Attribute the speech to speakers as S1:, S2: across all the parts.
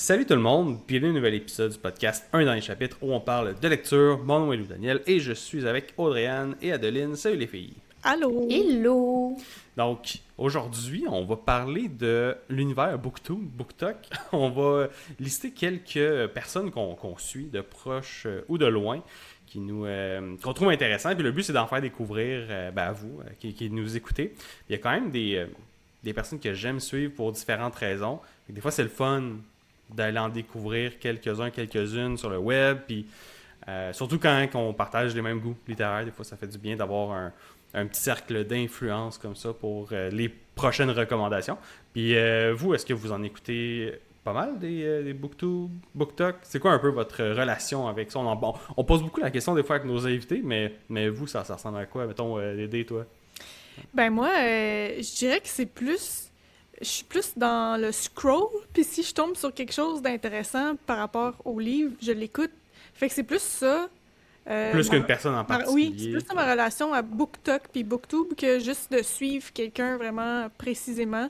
S1: Salut tout le monde, bienvenue à un nouvel épisode du podcast Un dans les chapitres où on parle de lecture. Mon nom est Lou Daniel et je suis avec Audrey-Anne et Adeline. Salut les filles!
S2: Allô!
S3: Hello!
S1: Donc, aujourd'hui, on va parler de l'univers BookTube, BookTok. On va lister quelques personnes qu'on suit de proche ou de loin, qu'on trouve intéressants. Puis le but, c'est d'en faire découvrir à vous, qui nous écoutez. Il y a quand même des personnes que j'aime suivre pour différentes raisons. Des fois, c'est le fun d'aller en découvrir quelques-unes sur le web. Puis surtout quand on partage les mêmes goûts littéraires, des fois, ça fait du bien d'avoir un petit cercle d'influence comme ça pour les prochaines recommandations. Puis vous, est-ce que vous en écoutez pas mal des BookTube, BookTok? C'est quoi un peu votre relation avec ça? On pose beaucoup la question des fois avec nos invités, mais vous, ça ressemble à quoi? Mettons, Dédé, toi?
S2: Ben moi, je dirais que c'est plus... Je suis plus dans le scroll, puis si je tombe sur quelque chose d'intéressant par rapport au livre, je l'écoute. Fait que c'est plus ça.
S1: Plus qu'une personne en particulier.
S2: Oui, c'est plus ça ma relation à BookTok puis BookTube que juste de suivre quelqu'un vraiment précisément.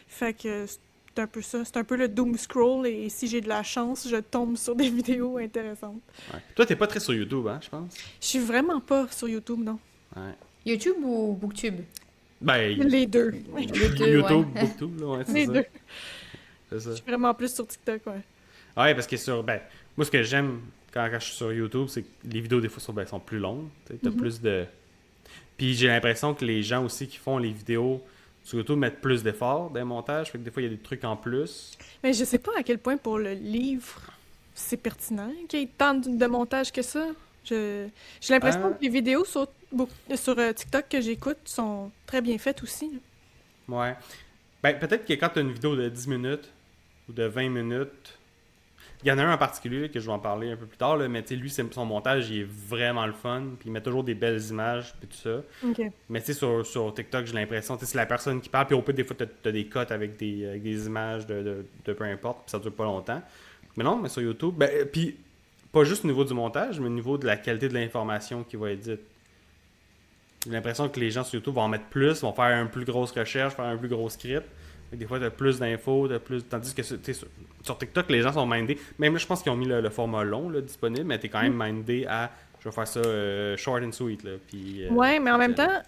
S2: Fait que c'est un peu ça. C'est un peu le doom scroll et si j'ai de la chance, je tombe sur des vidéos intéressantes.
S1: Ouais. Toi, t'es pas très sur YouTube, hein, je pense?
S2: Je suis vraiment pas sur YouTube, non.
S1: Ouais.
S3: YouTube ou BookTube?
S1: Ben,
S2: Les deux.
S3: Les deux,
S1: YouTube,
S3: ouais.
S1: BookTube, là, ouais, c'est
S2: Les
S1: ça.
S2: deux.
S1: C'est ça.
S2: Je suis vraiment plus sur TikTok, ouais.
S1: Ouais, parce que moi, ce que j'aime quand je suis sur YouTube, c'est que les vidéos, des fois, sont plus longues. T'as plus de... Puis j'ai l'impression que les gens aussi qui font les vidéos sur YouTube mettent plus d'efforts dans le montage. Fait que des fois, il y a des trucs en plus.
S2: Mais je sais pas à quel point pour le livre, c'est pertinent qu'il y ait tant de montage que ça. J'ai l'impression que les vidéos sur TikTok que j'écoute sont très bien faites aussi.
S1: Ouais. Ben, peut-être que quand tu as une vidéo de 10 minutes ou de 20 minutes, il y en a un en particulier là, que je vais en parler un peu plus tard, là, mais tu sais, lui, son montage, il est vraiment le fun, puis il met toujours des belles images, puis tout ça.
S2: OK.
S1: Mais tu sais, sur TikTok, j'ai l'impression, c'est la personne qui parle, puis au pire, des fois, tu as des cuts avec des images de peu importe, puis ça dure pas longtemps. Mais non, mais sur YouTube, puis pas juste au niveau du montage, mais au niveau de la qualité de l'information qui va être dite. J'ai l'impression que les gens sur YouTube vont en mettre plus, vont faire une plus grosse recherche, faire un plus gros script. Des fois, tu as plus d'infos, tandis que sur TikTok, les gens sont mindés. Même là, je pense qu'ils ont mis le format long là, disponible, mais tu es quand même mindé à je vais faire ça short and sweet. Là, puis,
S2: Ouais, mais en même temps,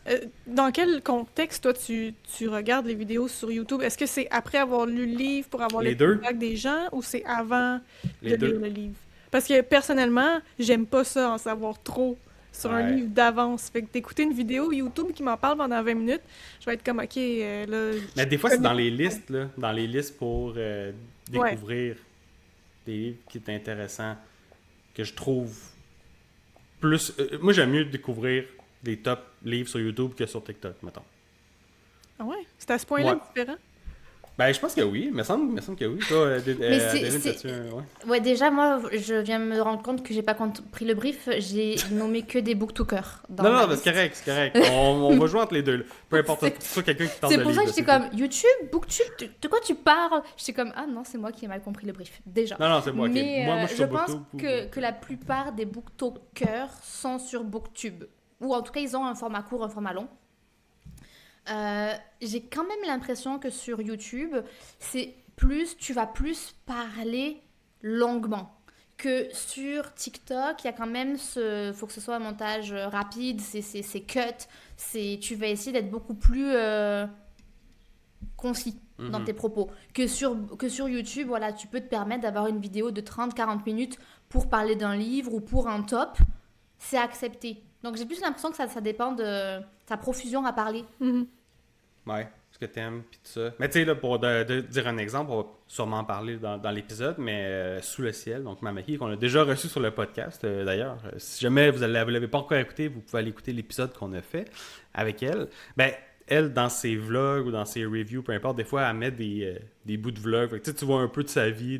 S2: dans quel contexte, toi, tu regardes les vidéos sur YouTube? Est-ce que c'est après avoir lu le livre pour avoir
S1: Les
S2: les
S1: deux.
S2: feedbacks des gens ou c'est avant
S1: Les
S2: de lire
S1: deux.
S2: le livre? Parce que personnellement, j'aime pas ça, en savoir trop sur un
S1: Ouais.
S2: livre d'avance. Fait que d'écouter une vidéo YouTube qui m'en parle pendant 20 minutes, je vais être comme, OK, là...
S1: Mais des fois, c'est dans les listes, là, dans les listes pour découvrir des livres qui est intéressant, que je trouve plus... moi, j'aime mieux découvrir des top livres sur YouTube que sur TikTok, mettons.
S2: Ah ouais? C'est à ce point-là
S1: Ouais.
S2: différent?
S1: Ben, je pense que oui. Il me semble que oui. Toi,
S3: Mais
S1: Adeline, t'as-tu un... Ouais.
S3: Ouais, déjà, moi, je viens me rendre compte que j'ai pas compris le brief. J'ai nommé que des booktokers dans
S1: Non,
S3: ma
S1: non,
S3: liste.
S1: c'est correct. On va jouer entre les deux. Là. Peu importe, soit quelqu'un qui tente de
S3: C'est pour ça
S1: lire,
S3: que j'étais comme YouTube, booktube, de quoi tu parles? J'étais comme, ah non, c'est moi qui ai mal compris le brief, déjà.
S1: Non, c'est moi.
S3: Mais
S1: Moi, je suis
S3: je
S1: sur
S3: pense
S1: BookTube.
S3: que la plupart des booktokers sont sur booktube. Ou en tout cas, ils ont un format court, un format long. J'ai quand même l'impression que sur YouTube, tu vas plus parler longuement. Que sur TikTok, il y a quand même faut que ce soit un montage rapide, c'est cut, tu vas essayer d'être beaucoup plus concis dans tes propos. Que sur YouTube, voilà, tu peux te permettre d'avoir une vidéo de 30-40 minutes pour parler d'un livre ou pour un top, c'est accepté. Donc j'ai plus l'impression que ça dépend de ta profusion à parler.
S1: Ouais, ce que t'aimes, puis tout ça. Mais tu sais, là, pour de dire un exemple, on va sûrement en parler dans l'épisode, mais Sous le ciel, donc Mamaki, qu'on a déjà reçu sur le podcast, d'ailleurs. Si jamais vous ne l'avez pas encore écouté, vous pouvez aller écouter l'épisode qu'on a fait avec elle. Ben, elle, dans ses vlogs ou dans ses reviews, peu importe, des fois, elle met des bouts de vlogs. Fait que, tu vois un peu de sa vie,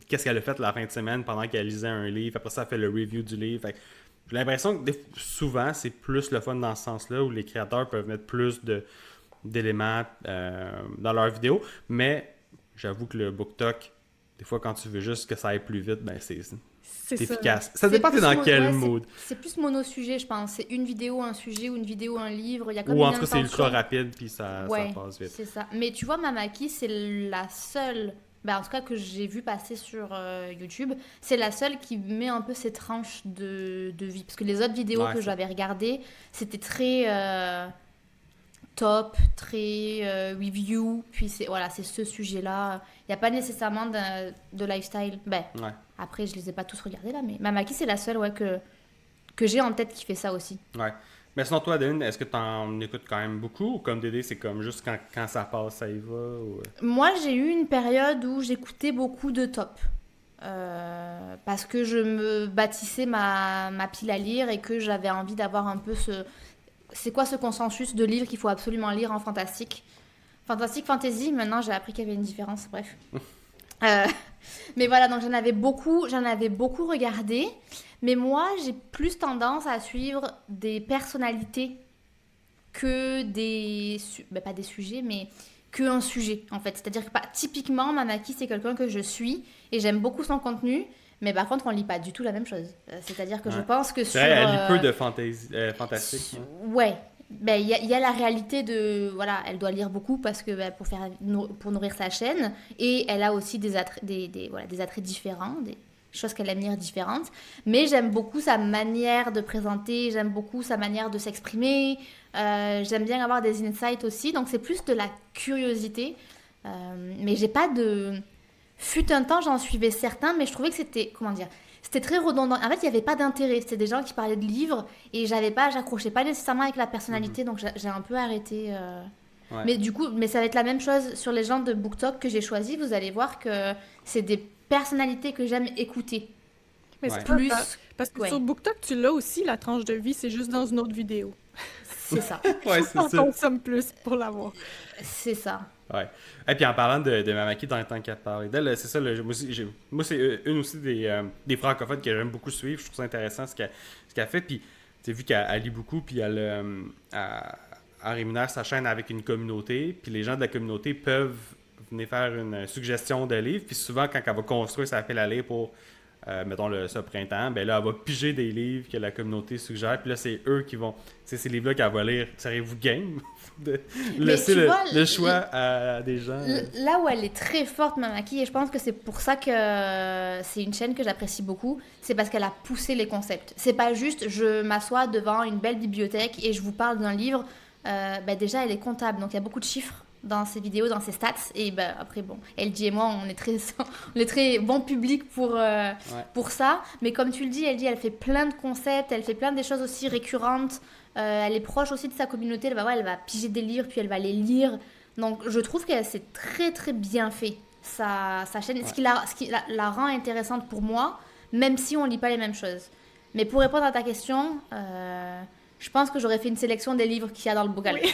S1: qu'est-ce qu'elle a fait la fin de semaine pendant qu'elle lisait un livre. Après ça, elle fait le review du livre. Fait que j'ai l'impression que souvent, c'est plus le fun dans ce sens-là, où les créateurs peuvent mettre plus d'éléments dans leurs vidéos, mais j'avoue que le BookTok, des fois quand tu veux juste que ça aille plus vite, ben c'est efficace. Ça dépend t'es dans quel mood.
S3: C'est plus mono-sujet, je pense. C'est une vidéo, un sujet, ou une vidéo, un livre. Il y a comme
S1: Ou en
S3: une
S1: tout cas, c'est
S3: intention.
S1: ultra rapide, puis ça passe vite.
S3: C'est ça. Mais tu vois, Mamaki, c'est la seule bah, en tout cas que j'ai vu passer sur YouTube, c'est la seule qui met un peu ces tranches de vie. Parce que les autres vidéos
S1: Ouais,
S3: que
S1: ça.
S3: j'avais regardées, c'était très top, très review. Puis c'est ce sujet-là. Il n'y a pas nécessairement de lifestyle. Ben,
S1: Ouais.
S3: après, je les ai pas tous regardés là, mais Mamaki, c'est la seule que j'ai en tête qui fait ça aussi.
S1: Ouais. Mais sinon, toi, Adeline, est-ce que t'en écoutes quand même beaucoup ou comme Dédé, c'est comme juste quand ça passe, ça y va ou...
S3: Moi, j'ai eu une période où j'écoutais beaucoup de top. Parce que je me bâtissais ma pile à lire et que j'avais envie d'avoir un peu ce... C'est quoi ce consensus de livres qu'il faut absolument lire en fantastique? Fantastique, fantasy, maintenant j'ai appris qu'il y avait une différence, bref. Euh, mais voilà, donc j'en avais beaucoup regardé. Mais moi, j'ai plus tendance à suivre des personnalités que pas des sujets, mais que un sujet, en fait. C'est-à-dire que typiquement, Mamaki, c'est quelqu'un que je suis et j'aime beaucoup son contenu. Mais par contre, on lit pas du tout la même chose. C'est-à-dire que je
S1: Ouais.
S3: pense que
S1: C'est
S3: sur...
S1: vrai, elle lit peu de fantastique. Hein.
S3: Ouais. Ben, il y a la réalité de... Voilà, elle doit lire beaucoup parce que pour nourrir sa chaîne. Et elle a aussi des attraits différents, des choses qu'elle aime lire différentes. Mais j'aime beaucoup sa manière de présenter, j'aime beaucoup sa manière de s'exprimer. J'aime bien avoir des insights aussi. Donc, c'est plus de la curiosité. Mais j'ai pas de... Fut un temps, j'en suivais certains, mais je trouvais que c'était... Comment dire? C'était très redondant. En fait, il n'y avait pas d'intérêt. C'était des gens qui parlaient de livres et j'accrochais pas nécessairement avec la personnalité, donc j'ai un peu arrêté.
S1: Ouais.
S3: Mais du coup, ça va être la même chose sur les gens de BookTok que j'ai choisis. Vous allez voir que c'est des personnalités que j'aime écouter.
S2: Mais
S1: Ouais.
S2: c'est
S3: Plus,
S2: parce que
S3: ouais.
S2: sur BookTok, tu l'as aussi, la tranche de vie, c'est juste dans une autre vidéo.
S3: C'est ça.
S1: Ouais, c'est
S2: On
S1: ça.
S2: consomme plus pour l'avoir.
S3: C'est ça.
S1: Ouais. Et puis en parlant de Mamaki, dans le temps qu'elle parlait d'elle, c'est ça, moi c'est une aussi des francophones que j'aime beaucoup suivre. Je trouve ça intéressant ce qu'elle fait. Puis tu as vu qu'elle lit beaucoup, puis elle rémunère sa chaîne avec une communauté. Puis les gens de la communauté peuvent venir faire une suggestion de livre. Puis souvent, quand elle va construire sa pile à lire pour, mettons, ce printemps, ben là, elle va piger des livres que la communauté suggère. Puis là, c'est eux qui vont... C'est ces livres-là qu'elle va lire. Seriez-vous game de laisser
S3: tu vois,
S1: le choix à des gens?
S3: Là où elle est très forte, Mamaki, et je pense que c'est pour ça que c'est une chaîne que j'apprécie beaucoup, c'est parce qu'elle a poussé les concepts. C'est pas juste je m'assois devant une belle bibliothèque et je vous parle d'un livre. Déjà, elle est comptable, donc il y a beaucoup de chiffres dans ses vidéos, dans ses stats. Et après, bon, LG et moi, on est très bon public pour ça. Mais comme tu le dis, elle fait plein de concepts, elle fait plein des choses aussi récurrentes. Elle est proche aussi de sa communauté. Elle va piger des livres, puis elle va les lire. Donc, je trouve que c'est très, très bien fait, sa chaîne.
S1: Ouais.
S3: Ce qui la rend intéressante pour moi, même si on lit pas les mêmes choses. Mais pour répondre à ta question... je pense que j'aurais fait une sélection des livres qu'il y a dans le bocal.
S2: Oui.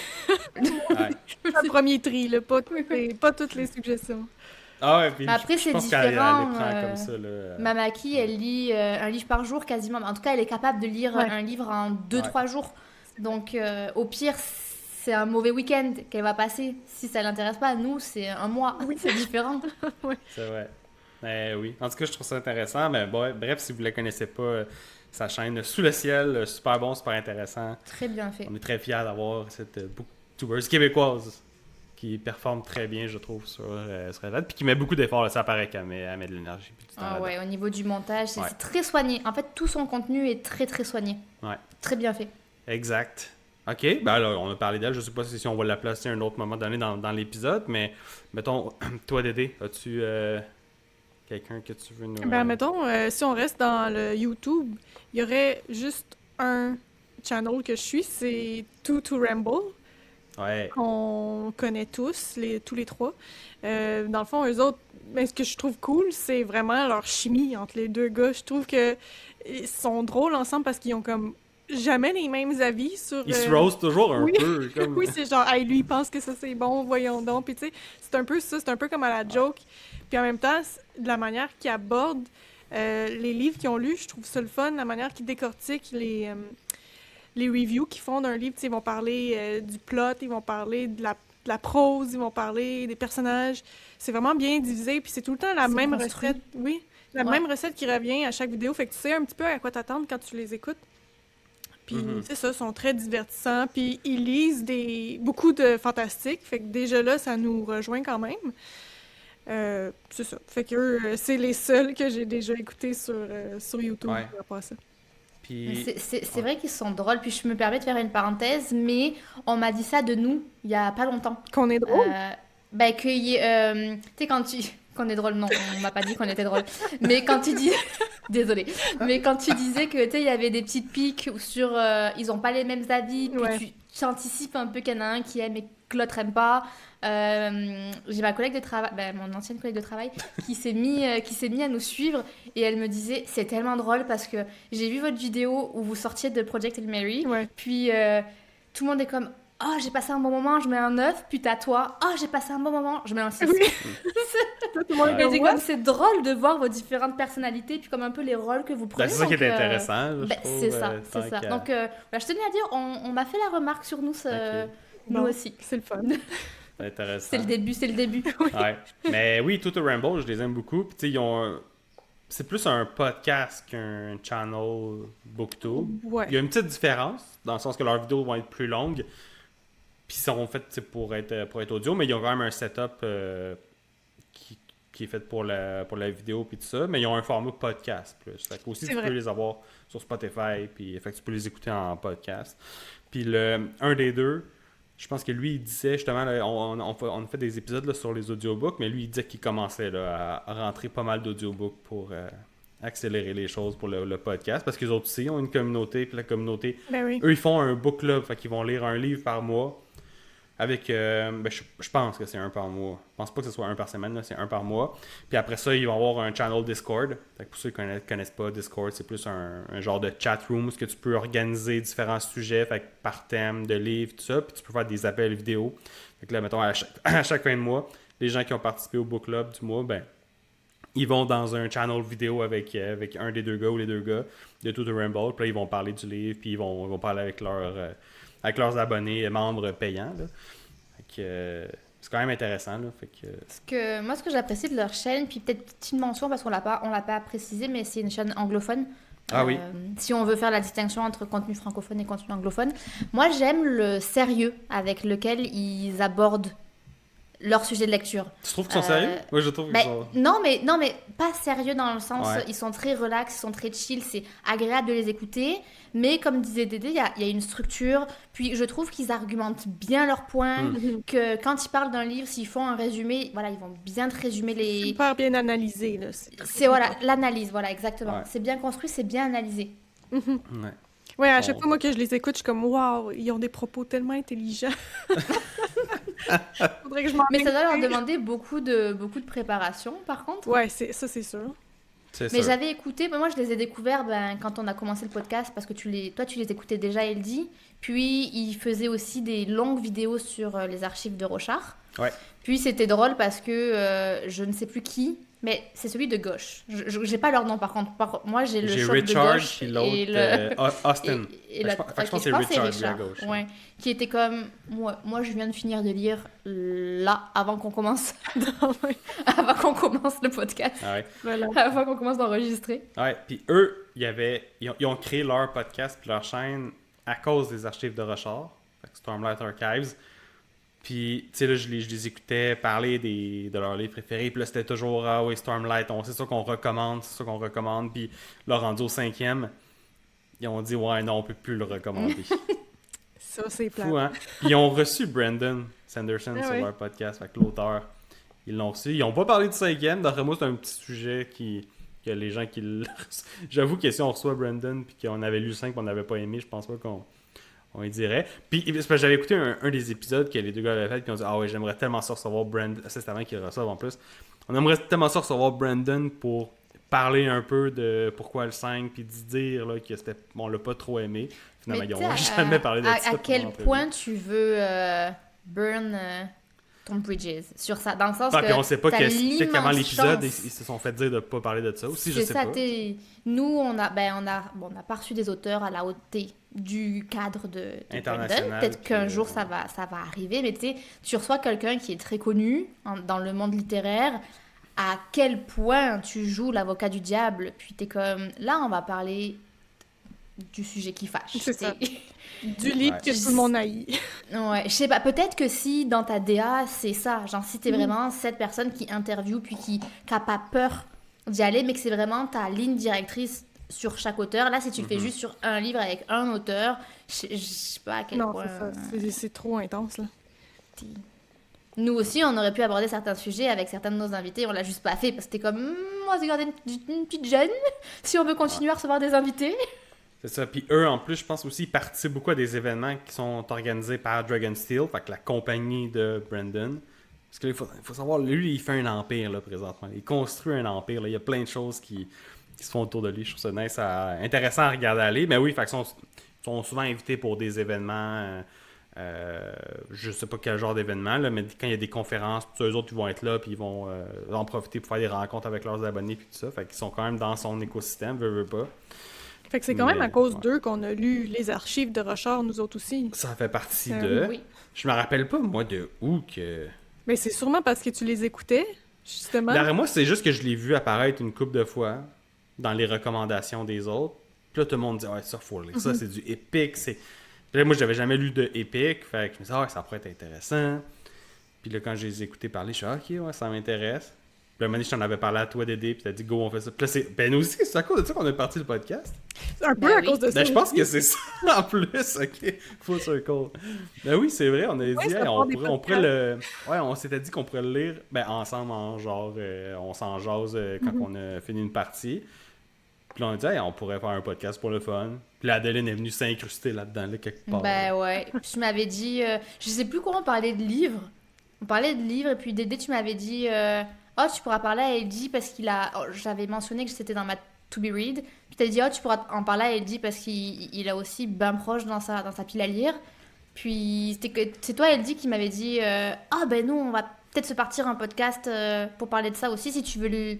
S1: Ouais.
S2: Le premier tri, là, pas toutes les suggestions.
S1: Ah ouais, puis
S3: Après,
S1: je
S3: c'est
S1: pense qu'elle les
S3: différent.
S1: prend comme ça. Là.
S3: Mamaki, elle lit un livre par jour quasiment. En tout cas, elle est capable de lire
S2: Ouais.
S3: un livre en 2-3
S1: Ouais.
S3: jours. Donc, au pire, c'est un mauvais week-end qu'elle va passer. Si ça l'intéresse pas, nous, c'est un mois.
S2: Oui.
S3: C'est différent.
S1: C'est vrai. Oui. En tout cas, je trouve ça intéressant. Mais bon, bref, si vous ne la connaissez pas, sa chaîne Sous le ciel, super bon, super intéressant.
S3: Très bien fait.
S1: On est très fiers d'avoir cette booktubeuse québécoise qui performe très bien, je trouve, sur Internet. Puis qui met beaucoup d'efforts. Là, ça paraît qu'elle met de l'énergie. Puis du temps
S3: Ah
S1: là-dedans.
S3: ouais, au niveau du montage, c'est
S1: Ouais.
S3: c'est très soigné. En fait, tout son contenu est très très soigné.
S1: Ouais.
S3: Très bien fait.
S1: Exact. OK, ben alors, on a parlé d'elle. Je sais pas si on va la placer à un autre moment donné dans l'épisode, mais mettons, toi, Dédé, as-tu quelqu'un que tu veux nous...
S2: Mettons, si on reste dans le YouTube, il y aurait juste un channel que je suis, c'est To Ramble,
S1: Ouais.
S2: qu'on connaît tous les trois. Dans le fond, eux autres, ce que je trouve cool, c'est vraiment leur chimie entre les deux gars. Je trouve que ils sont drôles ensemble parce qu'ils ont comme jamais les mêmes avis sur...
S1: Ils se roast toujours un
S2: oui.
S1: peu. Comme...
S2: Oui, c'est genre, hey, lui, il pense que ça c'est bon, voyons donc. Puis tu sais, c'est un peu ça, c'est un peu comme à la joke. Puis en même temps, de la manière qu'ils abordent les livres qu'ils ont lus, je trouve ça le fun, la manière qu'ils décortiquent les reviews qu'ils font d'un livre. Tu sais, ils vont parler du plot, ils vont parler de la prose, ils vont parler des personnages. C'est vraiment bien divisé, puis c'est tout le temps la
S3: C'est
S2: même
S3: construit.
S2: recette. Oui, la
S3: Ouais.
S2: même recette qui revient à chaque vidéo. Fait que tu sais un petit peu à quoi t'attendre quand tu les écoutes. Puis c'est ça, ils sont très divertissants. Puis ils lisent beaucoup de fantastique. Fait que déjà là, ça nous rejoint quand même. C'est ça. Fait que c'est les seuls que j'ai déjà écoutés sur YouTube
S1: Ouais.
S2: par rapport à ça.
S1: Puis,
S3: C'est vrai qu'ils sont drôles. Puis je me permets de faire une parenthèse, mais on m'a dit ça de nous il y a pas longtemps.
S2: Qu'on est drôle.
S3: Ben, tu sais, quand tu. Qu'on est drôle, non, on m'a pas dit qu'on était drôle. Mais quand tu dis. Désolée. Mais quand tu disais que, tu sais, il y avait des petites piques sur. Ils ont pas les mêmes avis, puis
S2: Ouais.
S3: tu anticipes un peu qu'il y en a un qui aime et que l'autre aime pas. J'ai ma collègue de travail, ben, mon ancienne collègue de travail, qui s'est mis à nous suivre et elle me disait c'est tellement drôle parce que j'ai vu votre vidéo où vous sortiez de Project Hail Mary,
S2: Ouais.
S3: puis tout le monde est comme oh j'ai passé un bon moment, je mets un 9, puis t'as toi oh j'ai passé un bon moment, je mets un 6.
S2: Oui. Tout le monde est
S3: Et
S2: comme,
S3: c'est
S2: ouais.
S3: comme c'est drôle de voir vos différentes personnalités puis comme un peu les rôles que vous
S1: ben,
S3: prenez.
S1: c'est ça qui
S3: donc,
S1: est intéressant, là, je
S3: ben,
S1: trouve,
S3: c'est ça,
S1: tant
S3: c'est ça.
S1: qu'à-
S3: Donc je tenais à dire, on m'a fait la remarque sur nous,
S1: Ok.
S3: nous
S2: Bon,
S3: aussi.
S2: C'est le fun.
S1: C'est intéressant.
S3: C'est le début, c'est le début.
S1: Ouais. Mais oui, Toto Ramble, je les aime beaucoup. Puis, tu sais, ils ont c'est plus un podcast qu'un channel BookTube.
S2: Ouais.
S1: Il y a une petite différence, dans le sens que leurs vidéos vont être plus longues. Puis, ils seront faites tu sais, pour être audio, mais ils ont quand même un setup qui est fait pour la vidéo puis tout ça. Mais ils ont un format podcast plus. Fait que aussi,
S2: C'est
S1: tu
S2: vrai.
S1: peux les avoir sur Spotify, puis fait que tu peux les écouter en podcast. Puis, un des deux, je pense que lui, il disait justement, là, on a fait des épisodes là, sur les audiobooks, mais lui, il disait qu'il commençait là, à rentrer pas mal d'audiobooks pour accélérer les choses pour le podcast, parce qu'ils autres aussi ont une communauté, puis la communauté,
S2: Ben oui.
S1: eux, ils font un book club, fait qu'ils vont lire un livre par mois, avec, ben, je pense que c'est un par mois. Je pense pas que ce soit un par semaine, là, c'est un par mois. Puis après ça, ils vont avoir un channel Discord. Fait que pour ceux qui connaissent pas Discord, c'est plus un genre de chat room où tu peux organiser différents sujets, fait que par thème de livre, tout ça. Puis tu peux faire des appels vidéo. Fait que là, mettons, à chaque fin de mois, les gens qui ont participé au book club du mois, ben, ils vont dans un channel vidéo avec un des deux gars ou les deux gars de Toto Ramble. Puis là, ils vont parler du livre, puis ils vont parler avec leurs abonnés, membres payants. Là. Fait que, c'est quand même intéressant. Là. Fait que,
S3: Moi, ce que j'apprécie de leur chaîne, puis peut-être petite mention parce qu'on l'a pas précisé, mais c'est une chaîne anglophone.
S1: Ah oui.
S3: Si on veut faire la distinction entre contenu francophone et contenu anglophone. Moi, j'aime le sérieux avec lequel ils abordent leur sujet de lecture.
S1: tu trouves qu'ils sont sérieux? Moi, je trouve qu'ils
S3: Ben,
S1: sont...
S3: non, mais pas sérieux dans le sens,
S1: Ouais.
S3: ils sont très relax, ils sont très chill, c'est agréable de les écouter. Mais comme disait Dédé, il y a une structure. Puis je trouve qu'ils argumentent bien leurs points, que quand ils parlent d'un livre, s'ils font un résumé, voilà, ils vont bien te résumer
S2: C'est
S3: les...
S2: super bien analysé, là.
S3: C'est voilà, l'analyse, voilà, exactement.
S1: Ouais.
S3: C'est bien construit, c'est bien analysé.
S1: Ouais.
S2: Ouais, à chaque
S1: Bon.
S2: fois, moi, que je les écoute, je suis comme, waouh, ils ont des propos tellement intelligents. Faudrait que je m'en
S3: Mais ça doit leur
S2: inspire.
S3: demander beaucoup de préparation, par contre.
S2: Ouais, ça, c'est sûr.
S1: C'est
S3: Mais
S1: sûr.
S3: j'avais écouté, moi je les ai découverts quand on a commencé le podcast parce que toi tu les écoutais déjà, Eldy. Puis ils faisaient aussi des longues vidéos sur les archives de Rochard.
S1: Ouais.
S3: Puis c'était drôle parce que je ne sais plus qui, mais c'est celui de gauche. J'ai pas leur nom par contre. Moi j'ai le
S1: J'ai
S3: choc de
S1: Richard,
S3: gauche
S1: puis l'autre,
S3: et le...
S1: Austin.
S3: Et
S1: Fait que je pense- fait que je pense que c'est Richard, lui, à gauche.
S3: ouais, qui était comme moi je viens de finir de lire là avant qu'on commence avant qu'on commence le podcast,
S1: Ah ouais.
S2: Voilà.
S3: avant qu'on commence d'enregistrer.
S1: Ouais, puis eux, ils ont créé leur podcast puis leur chaîne à cause des archives de Rochard, fait que Stormlight Archives. Puis, tu sais, là, je les écoutais parler de leurs livres préférés, puis là, c'était toujours « Ah oui, Stormlight, c'est ça qu'on recommande, c'est ça qu'on recommande. » Puis là, rendu au 5e, ils ont dit « Ouais, non, on peut plus le recommander. »
S2: Ça, c'est plat.
S1: Fou, hein? Puis ils ont reçu Brandon Sanderson
S2: Ah
S1: sur
S2: ouais.
S1: leur podcast, fait que l'auteur, ils l'ont reçu. Ils n'ont pas parlé du 5e, d'après moi, c'est un petit sujet que les gens qui le... J'avoue que si on reçoit Brandon puis qu'on avait lu le 5 et qu'on n'avait pas aimé, je pense pas qu'on y dirait. Puis c'est parce que j'avais écouté un des épisodes que les deux gars avaient fait, puis ils ont dit « Ah ouais, j'aimerais tellement ça recevoir Brandon. » Ça, c'est avant qu'ils le reçoivent en plus. On aimerait tellement ça recevoir Brandon pour parler un peu de pourquoi le 5, puis de dire là, que on l'a pas trop aimé. Finalement,
S3: Mais
S1: ils
S3: tu
S1: n'ont
S3: sais,
S1: jamais parlé de ça.
S3: à
S1: pendant
S3: quel
S1: l'entrevue.
S3: point tu veux burn ton bridges sur ça, dans le sens
S1: Ah,
S3: que
S1: puis on sait pas
S3: t'as
S1: peut-être qu'avant
S3: l'immense
S1: l'épisode, ils
S3: chance.
S1: se sont fait dire de pas parler de ça aussi, je
S3: C'est
S1: sais
S3: ça,
S1: pas.
S3: nous on a pas reçu des auteurs à la hauteur du cadre de
S1: International,
S3: Brandon. Peut-être
S1: puis,
S3: qu'un jour ça va arriver, mais tu sais, tu reçois quelqu'un qui est très connu dans le monde littéraire. À quel point tu joues l'avocat du diable, puis t'es comme là on va parler du sujet qui fâche.
S2: C'est ça.
S3: C'est-
S2: Du livre
S1: Ouais.
S2: que tout le monde haït.
S3: Ouais, je sais pas, peut-être que si dans ta DA, c'est ça, genre si t'es
S2: Mhm.
S3: vraiment cette personne qui interviewe puis qui a pas peur d'y aller, mais que c'est vraiment ta ligne directrice sur chaque auteur. Là, si tu le fais
S1: Mhm.
S3: juste sur un livre avec un auteur, je sais pas à quel
S2: Non,
S3: point...
S2: c'est ça. C'est trop intense, là.
S3: Nous aussi, on aurait pu aborder certains sujets avec certains de nos invités, on l'a juste pas fait parce que c'était comme, moi, c'est garder une petite jeune, si on veut continuer à recevoir des invités.
S1: C'est ça. Puis eux, en plus, je pense aussi, ils participent beaucoup à des événements qui sont organisés par Dragonsteel, fait que la compagnie de Brandon. Parce qu'il faut savoir, lui, il fait un empire, là, présentement. Il construit un empire, là. Il y a plein de choses qui se font autour de lui. Je trouve ça nice, intéressant à regarder aller. Mais oui, fait que sont souvent invités pour des événements. Je sais pas quel genre d'événement, là, mais quand il y a des conférences, eux autres, ils vont être là, puis ils vont en profiter pour faire des rencontres avec leurs abonnés, puis tout ça. Fait qu'ils sont quand même dans son écosystème, veut pas.
S2: Fait que c'est quand même à
S1: Mais,
S2: cause
S1: ouais.
S2: d'eux qu'on a lu les archives de Rochard, nous autres aussi.
S1: Ça fait partie
S2: Euh,
S1: de.
S3: Oui.
S1: Je me rappelle pas, moi, de où que.
S2: Mais c'est sûrement parce que tu les écoutais, justement.
S1: Derrière moi, c'est juste que je l'ai vu apparaître une couple de fois dans les recommandations des autres. Puis là, tout le monde dit, ouais, ça, faut lire. Ça, c'est du épique. Puis là, moi, j'avais jamais lu de épique. Fait que je me disais, ah, ouais, ça pourrait être intéressant. Puis là, quand je les ai écoutés parler, je suis ah, ok, ouais, ça m'intéresse. Puis là, un moment donné, je t'en avais parlé à toi, Dédé, puis t'as dit, go, on fait ça. Puis là, ben, nous aussi, c'est à cause de ça qu'on a parti le podcast.
S2: Un peu
S3: Ben
S2: à
S3: oui.
S2: cause de ça.
S1: Ben, je pense
S2: aussi.
S1: que c'est ça en plus, ok. Full circle. Ben oui, c'est vrai, on avait dit,
S2: ça
S1: hey,
S2: part des
S1: on pourrait le. Ouais, on s'était dit qu'on pourrait le lire ben, ensemble, en genre, on s'en jase quand on a fini une partie. Puis là, on a dit, hey, on pourrait faire un podcast pour le fun. Puis là, Adeline est venue s'incruster là-dedans, là, quelque part.
S3: Ben ouais. Puis tu m'avais dit, je sais plus comment on parlait de livres. On parlait de livres et puis Dédé, tu m'avais dit, oh, tu pourras parler à Eddie parce qu'il a. Oh, j'avais mentionné que c'était dans ma to be read. Puis t'as dit, oh, tu pourras en parler à Eddie parce qu'il a aussi bien proche dans sa pile à lire. Puis c'est toi, Eddie, qui m'avait dit, ah ben nous, on va peut-être se partir un podcast pour parler de ça aussi si tu veux le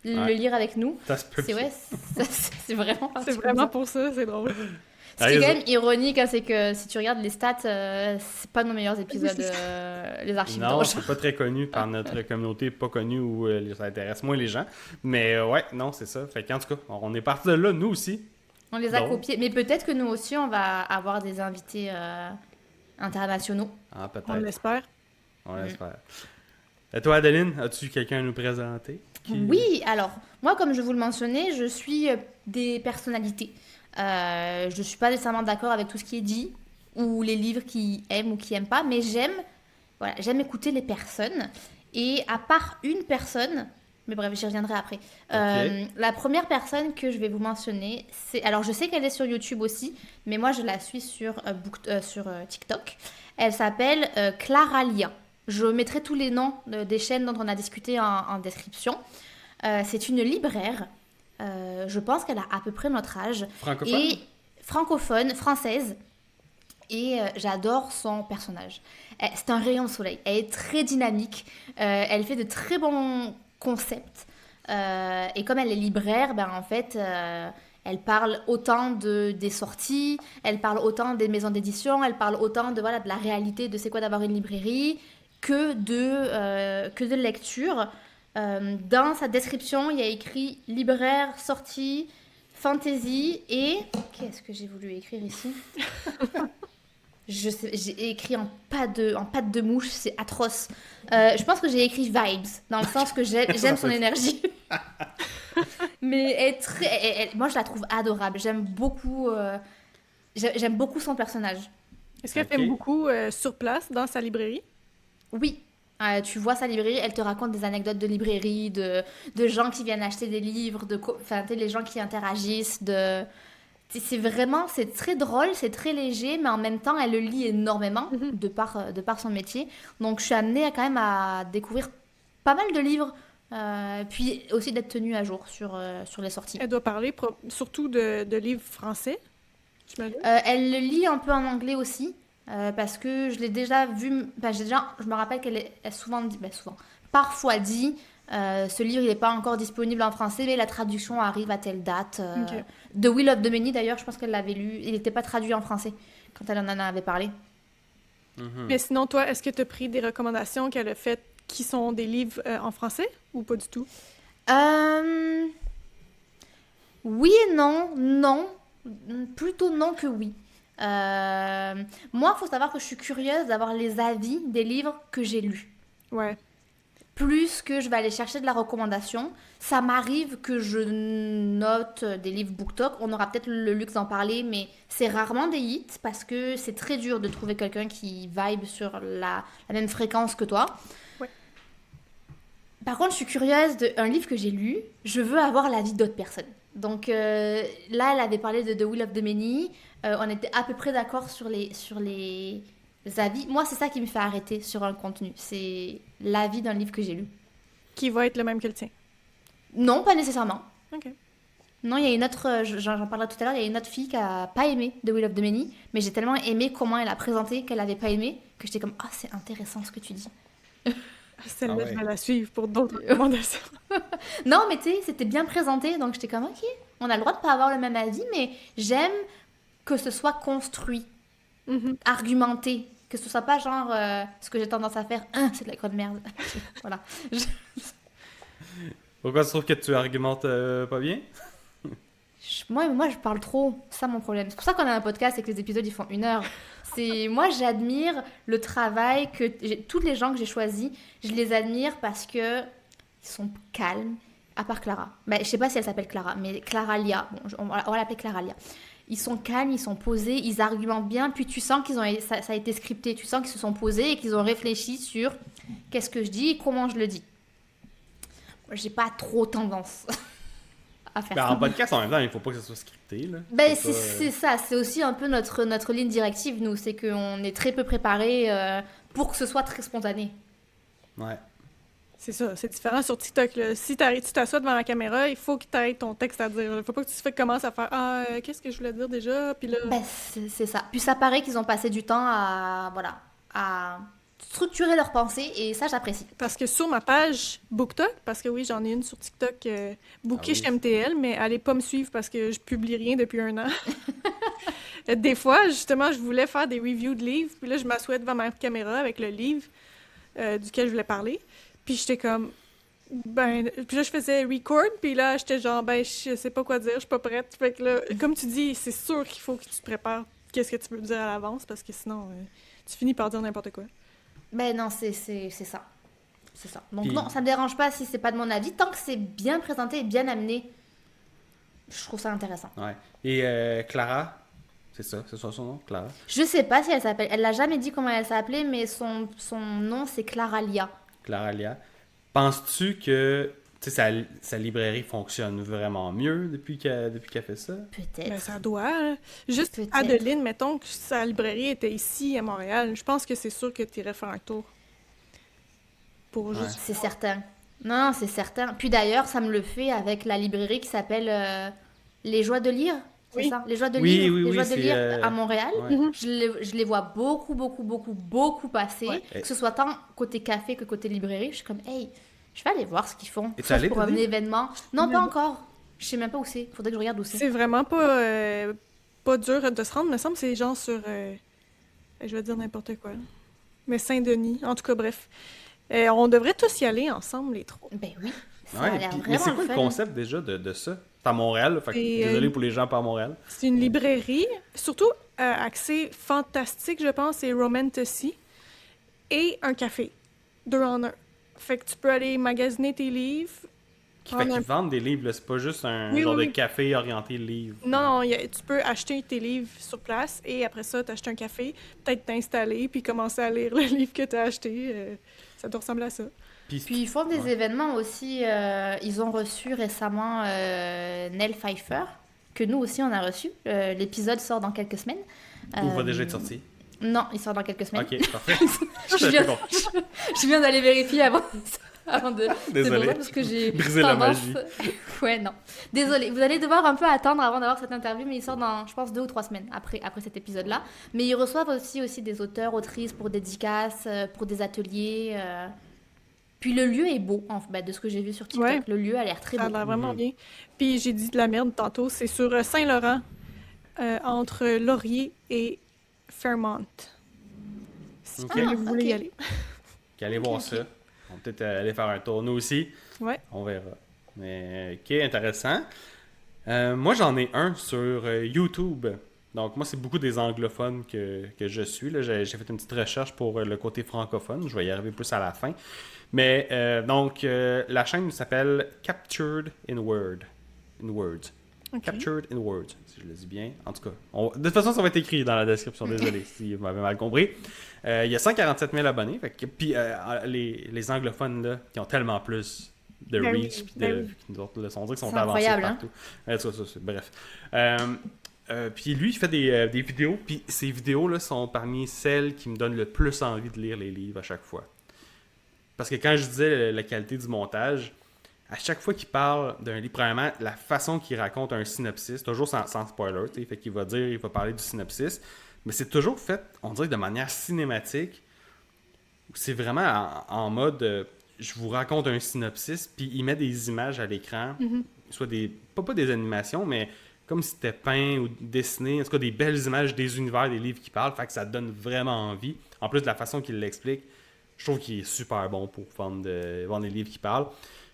S1: Ouais.
S3: lire avec nous.
S1: Ça se peut.
S3: C'est ouais, c'est vraiment parti
S2: C'est
S3: comme
S2: vraiment
S3: ça.
S2: pour ça, c'est drôle.
S3: Ce qui est
S1: Ah,
S3: quand
S1: ils
S3: même ironique, hein, c'est que si tu regardes les stats, c'est pas nos meilleurs épisodes, les archives de
S1: Non,
S3: Rochard.
S1: c'est pas très connu par notre communauté, pas connu où ça intéresse moins les gens. Mais ouais, non, c'est ça. Fait qu'en tout cas, on est parti de là, nous aussi.
S3: On les a
S1: Donc.
S3: copiés. Mais peut-être que nous aussi, on va avoir des invités internationaux.
S1: Ah,
S2: On
S1: peut-être.
S2: l'espère.
S1: On l'espère. Et toi, Adeline, as-tu quelqu'un à nous présenter?
S3: Oui, alors, moi, comme je vous le mentionnais, je suis des personnalités. Je ne suis pas nécessairement d'accord avec tout ce qui est dit, ou les livres qui aiment ou qui n'aiment pas, mais j'aime écouter les personnes. Et à part une personne, mais bref, j'y reviendrai après. La première personne que je vais vous mentionner, c'est... Alors, je sais qu'elle est sur YouTube aussi, mais moi, je la suis sur TikTok. Elle s'appelle Clara Lia. Je mettrai tous les noms des chaînes dont on a discuté en description. C'est une libraire. Je pense qu'elle a à peu près notre âge.
S1: Francophone?
S3: Et francophone, française. Et j'adore son personnage. C'est un rayon de soleil. Elle est très dynamique. Elle fait de très bons concepts. Et comme elle est libraire, ben en fait, elle parle autant des sorties, elle parle autant des maisons d'édition, elle parle autant de la réalité de c'est quoi d'avoir une librairie que de lecture. Dans sa description, il y a écrit libraire, sortie, fantasy et... Qu'est-ce que j'ai voulu écrire ici? J'ai écrit en patte de mouche, c'est atroce. Je pense que j'ai écrit vibes, dans le sens que j'aime son énergie. Mais moi, je la trouve adorable. J'aime beaucoup son personnage.
S2: Est-ce qu'elle
S1: Ok.
S2: fait beaucoup sur place dans sa librairie?
S3: Oui, tu vois sa librairie, elle te raconte des anecdotes de librairie, de gens qui viennent acheter des livres, les gens qui interagissent. C'est très drôle, c'est très léger, mais en même temps, elle le lit énormément de par son métier. Donc, je suis amenée quand même à découvrir pas mal de livres, puis aussi d'être tenue à jour sur les sorties.
S2: Elle doit parler surtout de livres français, j'imagine.
S3: Elle le lit un peu en anglais aussi, parce que je l'ai déjà vu. Je me rappelle qu'elle a souvent dit, parfois dit, ce livre il n'est pas encore disponible en français, mais la traduction arrive à telle date.
S2: Ok.
S3: The Will of the Many d'ailleurs, je pense qu'elle l'avait lu. Il n'était pas traduit en français quand elle en avait parlé.
S1: Mhm.
S2: Mais sinon, toi, est-ce que tu as pris des recommandations qu'elle a faites qui sont des livres en français ou pas du tout?
S3: Oui et non, non. Plutôt non que oui. Moi, il faut savoir que je suis curieuse d'avoir les avis des livres que j'ai lus.
S2: Ouais.
S3: Plus que je vais aller chercher de la recommandation. Ça m'arrive que je note des livres BookTok. On aura peut-être le luxe d'en parler, mais c'est rarement des hits parce que c'est très dur de trouver quelqu'un qui vibe sur la même fréquence que toi.
S2: Ouais.
S3: Par contre, je suis curieuse d'un livre que j'ai lu. Je veux avoir l'avis d'autres personnes. Donc là, elle avait parlé de The Will of the Many. On était à peu près d'accord sur les avis. Moi, c'est ça qui me fait arrêter sur un contenu. C'est l'avis d'un livre que j'ai lu.
S2: Qui va être le même que le tien.
S3: Non, pas nécessairement.
S2: OK.
S3: Non, il y a une autre, j'en parlerai tout à l'heure, il y a une autre fille qui a pas aimé The Will of the Many, mais j'ai tellement aimé comment elle a présenté qu'elle avait pas aimé, que j'étais comme, ah, c'est intéressant ce que tu dis.
S2: Celle-là,
S1: Ah ouais.
S2: je vais la suivre pour d'autres recommandations.
S3: Non, mais tu sais, c'était bien présenté, donc j'étais comme, ok, on a le droit de pas avoir le même avis, mais j'aime que ce soit construit,
S2: Mhm.
S3: argumenté, que ce soit pas genre ce que j'ai tendance à faire, c'est de la grande merde. Voilà.
S1: Pourquoi tu trouves que tu argumentes pas bien?
S3: Moi, je parle trop. C'est ça mon problème. C'est pour ça qu'on a un podcast et que les épisodes ils font 1 heure. Moi, j'admire le travail tous les gens que j'ai choisis, je les admire parce que ils sont calmes. À part Clara. Ben, je sais pas si elle s'appelle Clara, mais Clara Lia. Bon, on va l'appeler Clara Lia. Ils sont calmes, ils sont posés, ils argumentent bien. Puis tu sens ça a été scripté. Tu sens qu'ils se sont posés et qu'ils ont réfléchi sur qu'est-ce que je dis et comment je le dis. Moi, j'ai pas trop tendance à faire
S1: Ben,
S3: ça.
S1: en podcast, en même temps, il faut pas que ça soit scripté. Là.
S3: Ben,
S1: Faut pas,
S3: c'est ça, c'est aussi un peu notre ligne directive, nous, c'est qu'on est très peu préparé pour que ce soit très spontané.
S1: Ouais.
S2: C'est ça, c'est différent sur TikTok. Là. Si tu t'assois devant la caméra, il faut que tu arrêtes ton texte à dire. Il faut pas que tu commences à faire Ah, qu'est-ce que je voulais dire déjà? Puis là.
S3: Ben, c'est ça. Puis ça paraît qu'ils ont passé du temps à structurer leurs pensées, et ça, j'apprécie.
S2: Parce que sur ma page BookTok, parce que oui, j'en ai une sur TikTok, Bookish
S1: Ah oui.
S2: MTL, mais allez pas me suivre parce que je publie rien depuis 1 an. Des fois, justement, je voulais faire des reviews de livres, puis là, je m'assois devant ma caméra avec le livre duquel je voulais parler. Puis j'étais comme, puis là, je faisais record, puis là, j'étais genre, je sais pas quoi dire, je suis pas prête. Fait que là, comme tu dis, c'est sûr qu'il faut que tu te prépares qu'est-ce que tu veux dire à l'avance, parce que sinon, tu finis par dire n'importe quoi.
S3: Ben non, c'est ça. C'est ça. Donc
S1: Puis-
S3: non, ça me dérange pas si c'est pas de mon avis, tant que c'est bien présenté et bien amené. Je trouve ça intéressant.
S1: Ouais. Et Clara, c'est ça son nom, Clara.
S3: Je sais pas si elle s'appelle. Elle l'a jamais dit comment elle s'appelait, mais son nom c'est Clara Lia.
S1: Clara Lia. Penses-tu que tu sais, sa librairie fonctionne vraiment mieux depuis qu'elle fait ça?
S3: Peut-être.
S2: Ben, ça doit. Hein. Juste
S3: Peut-être.
S2: Adeline, mettons que sa librairie était ici à Montréal. Je pense que c'est sûr que tu irais faire un tour. Pour juste.
S3: C'est certain. Non, c'est certain. Puis d'ailleurs, ça me le fait avec la librairie qui s'appelle Les Joies de lire. C'est
S2: Oui.
S3: ça? Les Joies de
S1: Oui,
S3: lire.
S1: oui,
S3: Les
S1: oui,
S3: Joies de
S1: c'est,
S3: lire à Montréal.
S1: Ouais.
S3: Je les vois beaucoup passer.
S2: Ouais.
S3: Que ce soit tant côté café que côté librairie. Je suis comme, hey, je vais aller voir ce qu'ils font.
S1: Es-tu
S3: Sauf
S1: allée,
S3: pour
S1: t'as
S3: un
S1: dit?
S3: événement. Non,
S2: Mais
S3: pas
S2: non.
S3: encore. Je sais même pas où c'est. Faudrait que je regarde où c'est.
S2: C'est vraiment pas dur de se rendre. Il me semble que c'est genre sur. Je vais dire n'importe quoi. Mais Saint-Denis. En tout cas, bref. On devrait tous y aller ensemble, les trois.
S3: Ben oui. Ça
S1: Ouais,
S3: a l'air
S1: mais
S3: vraiment
S1: c'est quoi le
S3: fun.
S1: concept déjà de ça? C'est à Montréal, là, fait que
S2: Et,
S1: désolé pour les gens pas à Montréal.
S2: C'est une librairie, surtout axée fantastique, je pense, et romantasy, et un café. 2 en 1. Fait que tu peux aller magasiner tes livres.
S1: Qui
S2: prendre
S1: fait
S2: un-
S1: qu'ils vendent des livres, là, c'est pas juste un
S2: Oui,
S1: genre
S2: oui,
S1: de
S2: oui.
S1: café orienté livre.
S2: Non, tu peux acheter tes livres sur place et après ça, t'acheter un café, peut-être t'installer puis commencer à lire le livre que t'as acheté. Ça doit ressembler à ça.
S3: Puis ils font des
S1: Ouais.
S3: événements aussi. Ils ont reçu récemment Nell Pfeiffer, que nous aussi on a reçu. L'épisode sort dans quelques semaines.
S1: Ou va
S3: Euh,
S1: déjà être sorti.
S3: Non, il sort dans quelques semaines.
S1: Ok, parfait.
S3: Je viens-
S1: Bon.
S3: Je viens d'aller vérifier avant de.
S1: Désolé.
S3: C'est pour ça, parce que j'ai
S1: Briser la
S3: tendance-
S1: magie.
S3: Ouais, non. Désolé. Vous allez devoir un peu attendre avant d'avoir cette interview, mais il sort dans, je pense, 2 ou 3 semaines après cet épisode-là. Mais ils reçoivent aussi des auteurs, autrices pour dédicaces, pour des ateliers. Puis le lieu est beau, de ce que j'ai vu sur TikTok.
S2: Ouais.
S3: Le lieu a l'air très
S2: Ça a
S3: beau.
S2: l'air vraiment
S1: Mhm.
S2: bien. Puis j'ai dit de la merde tantôt, c'est sur Saint-Laurent, entre Laurier et Fairmont. Si
S1: Ok.
S2: jamais vous voulez y
S3: ok.
S2: aller.
S1: Allez voir
S3: Ok.
S1: ça. On va peut-être aller faire un tour. Nous aussi,
S2: Ouais.
S1: on verra. Mais ok, intéressant. Moi, j'en ai un sur YouTube. Donc, moi, c'est beaucoup des anglophones que je suis. Là. J'ai fait une petite recherche pour le côté francophone. Je vais y arriver plus à la fin. Mais, la chaîne s'appelle Captured in Word. In Words.
S2: Ok.
S1: Captured in Words, si je le dis bien. En tout cas, de toute façon, ça va être écrit dans la description. Désolé si vous m'avez mal compris. Il y a 147 000 abonnés. Puis, les anglophones, là, qui ont tellement plus de
S2: Ben oui,
S1: reach, puis
S2: ben oui.
S1: nous autres, là, on dirait qu'ils sont
S3: C'est
S1: avancés
S3: incroyable,
S1: partout. Bref. Puis lui, il fait des vidéos, puis ces vidéos-là sont parmi celles qui me donnent le plus envie de lire les livres à chaque fois. Parce que quand je disais la qualité du montage, à chaque fois qu'il parle d'un livre, premièrement, la façon qu'il raconte un synopsis, toujours sans spoiler, tu sais, fait qu'il va il va parler du synopsis, mais c'est toujours fait, on dirait, de manière cinématique. C'est vraiment en mode, je vous raconte un synopsis, puis il met des images à l'écran, soit pas des animations, mais comme si c'était peint ou dessiné, en tout cas des belles images des univers des livres qu'il parle, fait que ça donne vraiment envie. En plus de la façon qu'il l'explique, je trouve qu'il est super bon pour vendre des livres qu'il parle.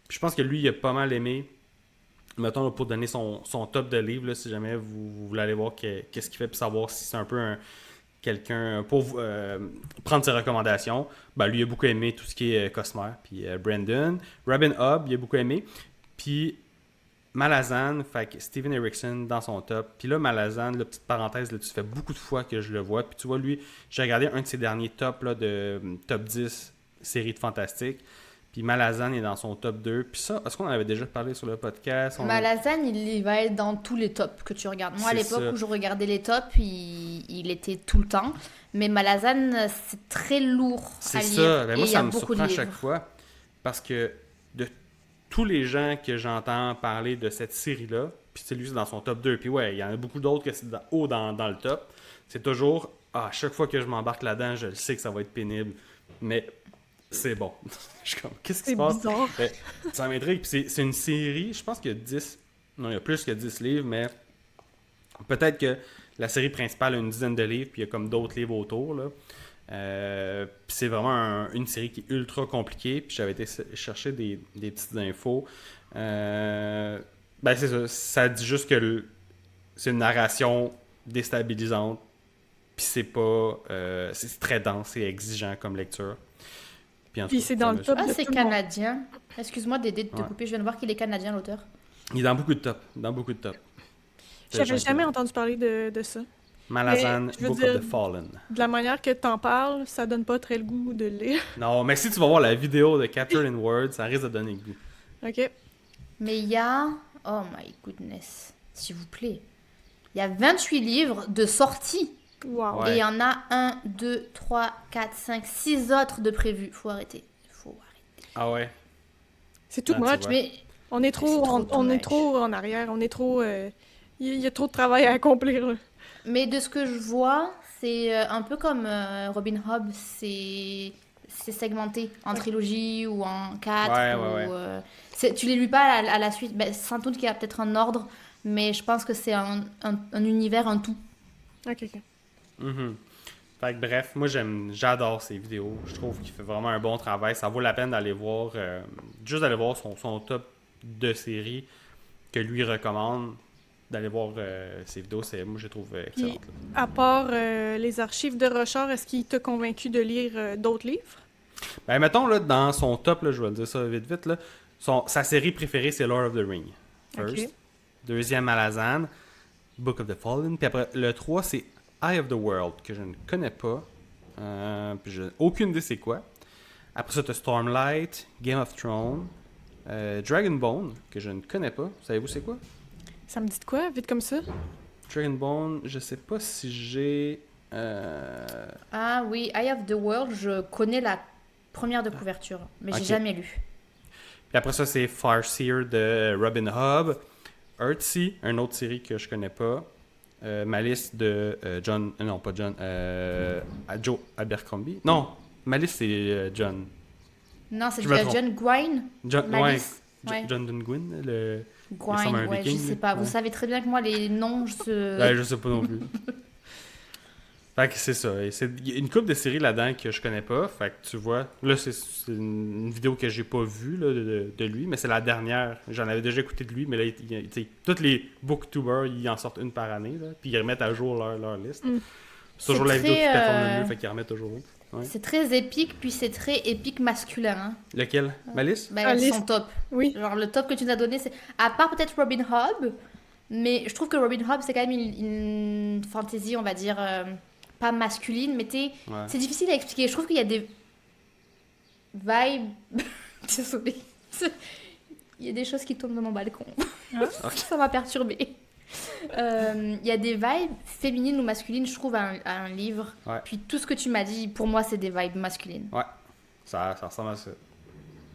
S1: Puis je pense que lui, il a pas mal aimé, mettons, là, pour donner son top de livres, là, si jamais vous voulez aller voir qu'est-ce qu'il fait, puis savoir si c'est un peu quelqu'un pour prendre ses recommandations. Ben, lui, il a beaucoup aimé tout ce qui est Cosmer, puis Brandon. Robin Hobb, il a beaucoup aimé. Puis Malazan, fait que Steven Erikson dans son top. Puis là, Malazan, la petite parenthèse là-dessus, fait beaucoup de fois que je le vois. Puis tu vois, lui, j'ai regardé un de ses derniers tops là, de top 10 séries de fantastique. Puis Malazan est dans son top 2. Puis ça, est-ce qu'on en avait déjà parlé sur le podcast?
S3: Malazan, il va être dans tous les tops que tu regardes. Moi, à
S1: C'est
S3: l'époque
S1: ça.
S3: où je regardais les tops, il était tout le temps. Mais Malazan, c'est très lourd
S1: C'est
S3: à lire.
S1: ça. Ben,
S3: Et
S1: moi,
S3: il y
S1: ça
S3: a
S1: me
S3: beaucoup
S1: surprend à
S3: de
S1: chaque
S3: livres.
S1: fois. Parce que de tous les gens que j'entends parler de cette série-là, puis celui-ci dans son top 2, puis ouais, il y en a beaucoup d'autres que c'est haut dans le top, c'est toujours, à chaque fois que je m'embarque là-dedans, je le sais que ça va être pénible, mais c'est bon. Je suis comme, qu'est-ce qui
S2: C'est
S1: se passe?
S2: bizarre.
S1: Ben, ça m'intrigue, puis c'est une série, je pense qu'il y a 10, non, il y a plus que 10 livres, mais peut-être que la série principale a une dizaine de livres, puis il y a comme d'autres livres autour, là. Puis c'est vraiment une série qui est ultra compliquée. Puis j'avais été chercher des petites infos. Ben c'est ça. Ça dit juste que c'est une narration déstabilisante. Puis c'est pas. C'est très dense et exigeant comme lecture. Puis, en tout
S2: Puis
S1: cas,
S2: c'est
S1: ça
S2: dans le
S1: m'a-
S2: top
S3: Ah,
S2: de
S3: c'est
S2: tout le monde.
S3: canadien. Excuse-moi, Dédé, de te
S1: Ouais.
S3: couper. Je viens de voir qu'il est canadien, l'auteur.
S1: Il est dans beaucoup de top. Dans beaucoup de top.
S2: J'avais jamais entendu parler de ça.
S1: Malazan,
S2: Mais, je veux
S1: Book
S2: dire-
S1: of the Fallen.
S2: De la manière que t'en parles, ça donne pas très le goût de le lire.
S1: Non, mais si tu vas voir la vidéo de Capture in Words, ça risque de donner le goût.
S2: OK.
S3: Mais il y a... Oh my goodness. S'il vous plaît. Il y a 28 livres de sortie.
S2: Wow.
S1: Ouais.
S3: Et il y en a 1, 2, 3, 4, 5, 6 autres de prévus. Faut arrêter. Faut arrêter.
S1: Ah ouais.
S2: C'est tout
S1: Ah, tu
S2: much.
S1: vois.
S3: Mais
S2: On est trop,
S3: C'est trop
S2: on est
S3: dommage.
S2: trop en arrière. On est trop... Il y a trop de travail à accomplir. Là.
S3: Mais de ce que je vois, c'est un peu comme Robin Hobb, c'est segmenté en trilogie ou en 4.
S1: Ouais.
S3: Tu les lis pas à la suite. Ben, sans doute qu'il y a peut-être un ordre, mais je pense que c'est un univers, un tout.
S2: OK.
S1: Mhm. Fait que bref, moi j'adore ces vidéos. Je trouve qu'il fait vraiment un bon travail. Ça vaut la peine d'aller voir, juste d'aller voir son top de série que lui recommande. D'aller voir ses vidéos, moi je les trouve excellentes. là.
S2: À part les archives de Rochard, est-ce qu'il t'a convaincu de lire d'autres livres?
S1: Ben mettons là, dans son top, là, je vais le dire ça vite, là, sa série préférée c'est Lord of the Rings. First.
S2: Ok.
S1: Deuxième, Malazan. Book of the Fallen. Puis après, le 3, c'est Eye of the World, que je ne connais pas. Puis j'ai aucune idée c'est quoi. Après ça, tu as Stormlight, Game of Thrones, Dragonbone, que je ne connais pas. Savez-vous c'est quoi?
S2: Ça me dit de quoi, vite comme ça?
S1: Dragonbone, je sais pas si j'ai...
S3: Ah oui, Eye of the World, je connais la première de couverture, mais j'ai
S1: Ok.
S3: jamais lu.
S1: Puis après ça, c'est Farseer de Robin Hobb. Earthsea, une autre série que je connais pas. Malice de John... non, pas John. Joe Abercrombie. Non, Malice, c'est John.
S3: Non, c'est
S1: Je me trompe.
S3: John Gwynne.
S1: John,
S3: Malice,
S1: ouais,
S3: ouais.
S1: John Dunguin, le...
S3: Gwynne,
S1: ressemble à un
S3: ouais, je
S1: viking,
S3: sais
S1: lui.
S3: pas.
S1: Ouais.
S3: Vous savez très bien que moi, les noms,
S1: Ouais, je sais pas non plus. Fait que c'est ça. Il y a une couple de séries là-dedans que je connais pas. Fait que tu vois, là, c'est une vidéo que j'ai pas vue là, de lui, mais c'est la dernière. J'en avais déjà écouté de lui, mais là, tous les booktubers, ils en sortent une par année, là, puis ils remettent à jour leur liste. C'est toujours la vidéo qui performe le mieux, fait qu'ils remettent toujours. Ouais.
S3: C'est très épique, puis c'est très épique masculin. Hein.
S1: Lequel? Malice?
S3: Son top.
S2: Oui.
S3: Genre, le top que tu nous as donné, c'est... À part peut-être Robin Hood, mais je trouve que Robin Hood, c'est quand même une fantaisie, on va dire... pas masculine, mais c'est difficile à expliquer. Je trouve qu'il y a des vibes... Désolée. Il y a des choses qui tombent de mon balcon. Ça m'a perturbée. Il y a des vibes féminines ou masculines, je trouve, à un livre.
S1: Ouais.
S3: Puis tout ce que tu m'as dit, pour moi, c'est des vibes masculines.
S1: Ouais, ça ressemble à ça.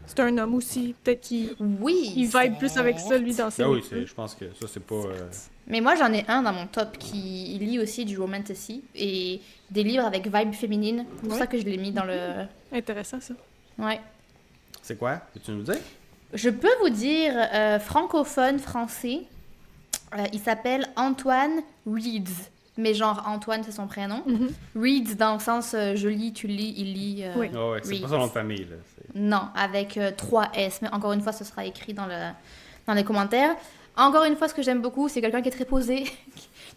S2: C'est un homme aussi. Peut-être qu'il
S3: Oui,
S2: il vibe plus avec ça, lui, dans ses
S1: Ah oui,
S2: livres.
S1: je pense que ça, c'est pas...
S3: Mais moi, j'en ai un dans mon top qui lit aussi du romantasy et des livres avec vibe féminine. C'est pour ça que je l'ai mis dans le...
S2: Intéressant, ça.
S3: Ouais.
S1: C'est quoi? Peux-tu nous dire?
S3: Je peux vous dire francophone, français. Il s'appelle Antoine Reeds. Mais genre, Antoine, c'est son prénom. Reeds dans le sens je lis, tu lis, il lit.
S2: Oui.
S1: Ah ouais, c'est pas son nom de famille, là.
S3: Non, avec 3 S. Mais encore une fois, ce sera écrit dans les commentaires. Encore une fois, ce que j'aime beaucoup, c'est quelqu'un qui est très posé,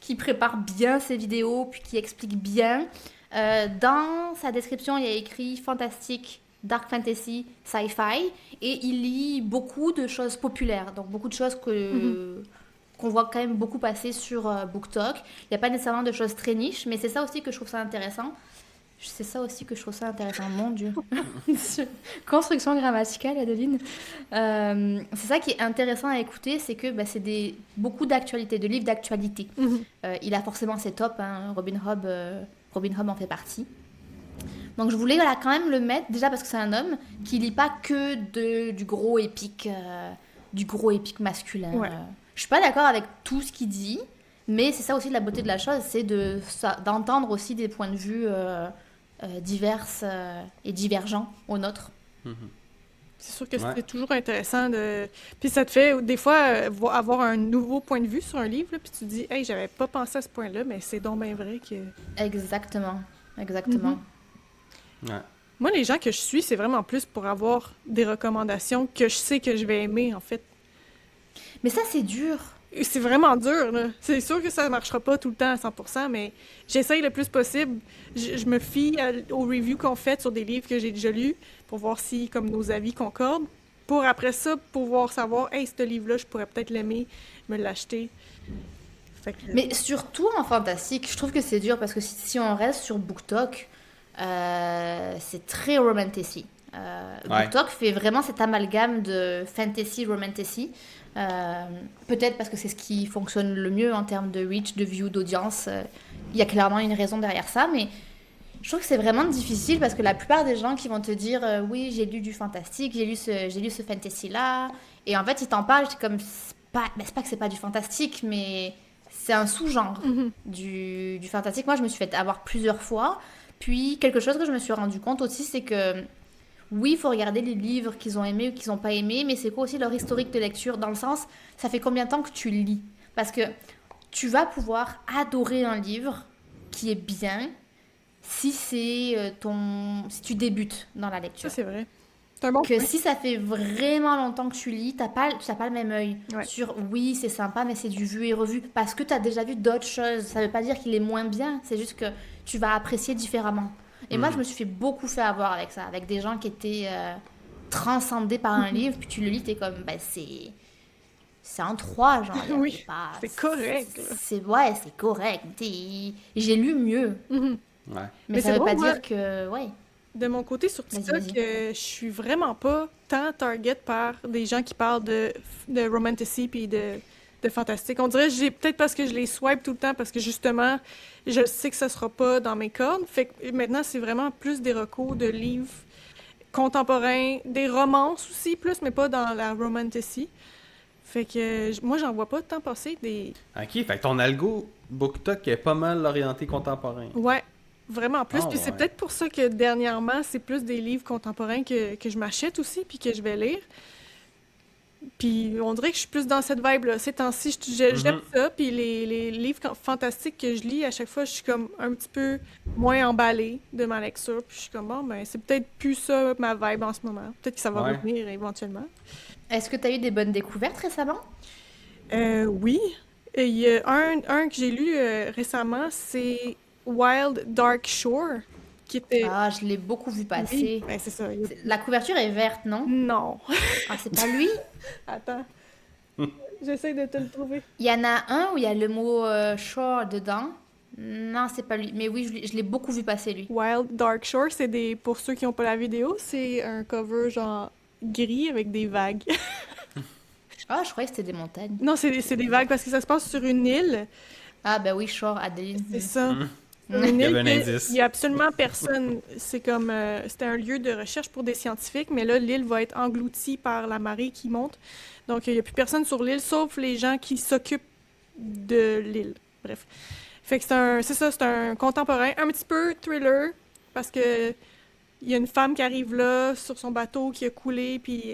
S3: qui prépare bien ses vidéos, puis qui explique bien. Dans sa description, il y a écrit fantastique, dark fantasy, sci-fi, et il lit beaucoup de choses populaires, donc beaucoup de choses qu'on voit quand même beaucoup passer sur BookTok. Il n'y a pas nécessairement de choses très niches, mais c'est ça aussi que je trouve ça intéressant. Mon Dieu. Construction grammaticale, Adeline. C'est ça qui est intéressant à écouter, c'est que c'est beaucoup d'actualités, de livres d'actualité. Il a forcément ses tops, hein. Robin Hood en fait partie. Donc je voulais quand même le mettre, déjà parce que c'est un homme qui lit pas que du gros épique masculin.
S2: Ouais.
S3: Je suis pas d'accord avec tout ce qu'il dit, mais c'est ça aussi la beauté de la chose, c'est d'entendre aussi des points de vue divers et divergents aux nôtres.
S2: C'est sûr que c'est toujours intéressant de... Puis ça te fait, des fois, avoir un nouveau point de vue sur un livre, là, puis tu te dis « Hey, j'avais pas pensé à ce point-là, mais c'est donc bien vrai que... »
S3: Exactement.
S1: Ouais.
S2: Moi, les gens que je suis, c'est vraiment plus pour avoir des recommandations que je sais que je vais aimer, en fait.
S3: Mais ça, c'est dur.
S2: C'est vraiment dur, là. C'est sûr que ça marchera pas tout le temps à 100%, mais j'essaye le plus possible. Je me fie aux reviews qu'on fait sur des livres que j'ai déjà lus pour voir si, comme nos avis concordent, pour après ça, pouvoir savoir « Hey, ce livre-là, je pourrais peut-être l'aimer, me l'acheter. »
S3: Mais surtout en fantastique, je trouve que c'est dur parce que si on reste sur BookTok, c'est très romantasy. BookTok fait vraiment cet amalgame de fantasy, romantasy. Peut-être parce que c'est ce qui fonctionne le mieux en termes de reach, de view, d'audience. Il y a clairement une raison derrière ça, mais je trouve que c'est vraiment difficile parce que la plupart des gens qui vont te dire oui, j'ai lu du fantastique, j'ai lu ce fantasy-là, et en fait, ils t'en parlent, c'est comme, c'est pas que c'est pas du fantastique, mais c'est un sous-genre du fantastique. Moi, je me suis fait avoir plusieurs fois, puis quelque chose que je me suis rendu compte aussi, c'est que oui, il faut regarder les livres qu'ils ont aimés ou qu'ils n'ont pas aimés, mais c'est quoi aussi leur historique de lecture, dans le sens, ça fait combien de temps que tu lis? Parce que tu vas pouvoir adorer un livre qui est bien si si tu débutes dans la lecture.
S2: Ça, c'est vrai. C'est un bon
S3: que
S2: point.
S3: si ça fait vraiment longtemps que tu lis, t'as pas le même œil
S2: Ouais.
S3: oui, c'est sympa, mais c'est du vu et revu. Parce que tu as déjà vu d'autres choses. Ça veut pas dire qu'il est moins bien, c'est juste que tu vas apprécier différemment. Et moi, je me suis fait beaucoup avoir avec ça, avec des gens qui étaient transcendés par un livre, puis tu le lis, t'es comme, c'est un 3, genre.
S2: Oui,
S3: pas,
S2: c'est correct.
S3: c'est correct. J'ai lu mieux.
S1: Ouais.
S3: Mais ça
S2: c'est
S3: veut
S2: bon,
S3: pas
S2: moi,
S3: dire que,
S2: de mon côté, sur TikTok,
S3: Vas-y.
S2: je suis vraiment pas tant target par des gens qui parlent de romantasy puis de fantastique. On dirait que peut-être parce que je les swipe tout le temps, parce que justement, je sais que ça sera pas dans mes cordes. Fait que maintenant, c'est vraiment plus des recos de livres contemporains, des romances aussi, plus, mais pas dans la romantasy. Fait que moi, j'en vois pas tant passer des...
S1: Ok, fait que ton algo BookTok est pas mal orienté contemporain.
S2: Ouais, vraiment plus.
S1: Ah,
S2: Puis c'est
S1: ouais.
S2: peut-être pour ça que dernièrement, c'est plus des livres contemporains que je m'achète aussi, puis que je vais lire. Puis on dirait que je suis plus dans cette vibe-là. Ces temps-ci, j'aime ça. Puis les livres fantastiques que je lis, à chaque fois, je suis comme un petit peu moins emballée de ma lecture. Puis je suis comme, bon, ben, c'est peut-être plus ça ma vibe en ce moment. Peut-être que ça va
S1: Ouais.
S2: revenir éventuellement.
S3: Est-ce que tu as eu des bonnes découvertes récemment?
S2: Oui. Et il y a un que j'ai lu récemment, c'est Wild Dark Shore, qui était...
S3: Ah, je l'ai beaucoup vu
S2: Oui,
S3: passer.
S2: ben c'est ça.
S3: La couverture est verte, non?
S2: Non.
S3: Ah, c'est pas lui?
S2: Attends, j'essaie de te le trouver.
S3: Il y en a un où il y a le mot shore dedans. Non, c'est pas lui. Mais oui, je l'ai beaucoup vu passer, lui.
S2: Wild Dark Shore, c'est des... Pour ceux qui n'ont pas la vidéo, c'est un cover genre gris avec des vagues.
S3: Ah, je croyais que c'était des montagnes.
S2: Non, c'est des vagues parce que ça se passe sur une île.
S3: Ah, ben oui, shore, Adeline.
S2: C'est ça.
S1: Mhm.
S2: Sur
S1: Il
S2: une
S1: y
S2: île
S1: avait un
S2: que
S1: indice.
S2: il y a absolument personne. C'est comme... c'était un lieu de recherche pour des scientifiques, mais là, l'île va être engloutie par la marée qui monte. Donc, il n'y a plus personne sur l'île, sauf les gens qui s'occupent de l'île. Bref. Fait que c'est ça, c'est un contemporain, un petit peu thriller, parce que il y a une femme qui arrive là sur son bateau qui a coulé, puis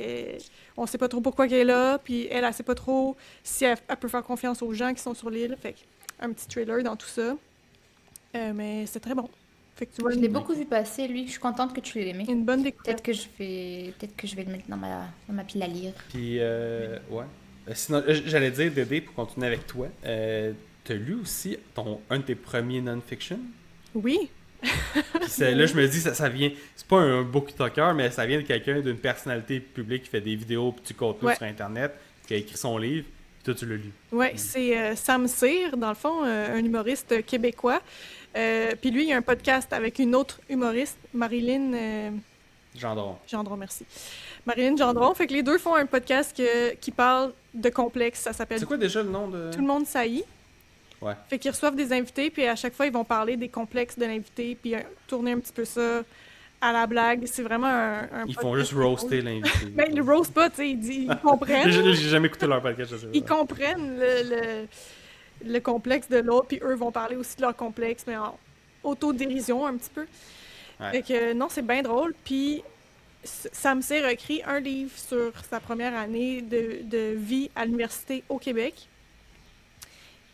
S2: on sait pas trop pourquoi qu'elle est là, puis elle sait pas trop si elle peut faire confiance aux gens qui sont sur l'île. Fait que un petit thriller dans tout ça. Mais c'est très bon. Fait que tu vois
S3: Je l'ai beaucoup vu passer, lui. Je suis contente que tu l'aies aimé.
S2: une bonne découverte.
S3: Peut-être que je vais le mettre dans ma pile à lire.
S1: Puis, ouais. Sinon, j'allais dire, Dédé, pour continuer avec toi, t'as lu aussi un de tes premiers non-fiction?
S2: Oui,
S1: Puis là, je me dis, ça vient. C'est pas un booktalker, mais ça vient de quelqu'un, d'une personnalité publique qui fait des vidéos, petits contenus
S2: Ouais.
S1: sur Internet, qui a écrit son livre, puis toi, tu l'as lu.
S2: ouais, c'est Sam Cyr, dans le fond, un humoriste québécois. Puis lui, il y a un podcast avec une autre humoriste, Marilyn
S1: Gendron.
S2: Gendron, merci. Marilyn Gendron. Fait que les deux font un podcast qui parle de complexes. Ça s'appelle
S1: C'est quoi déjà le nom de.
S2: Tout le monde saillit.
S1: Ouais.
S2: Fait qu'ils reçoivent des invités, puis à chaque fois, ils vont parler des complexes de l'invité, puis tourner un petit peu ça à la blague. C'est vraiment un
S1: Ils font
S2: podcast
S1: juste roaster l'invité.
S2: Ben, ils le roast pas, tu sais, ils comprennent.
S1: J'ai jamais écouté leur podcast, je sais pas.
S2: Ils comprennent le complexe de l'autre, puis eux vont parler aussi de leur complexe, mais en autodérision un petit peu.
S1: Ouais.
S2: Fait que non, c'est bien drôle. Puis Sam Cyr a écrit un livre sur sa première année de vie à l'université au Québec.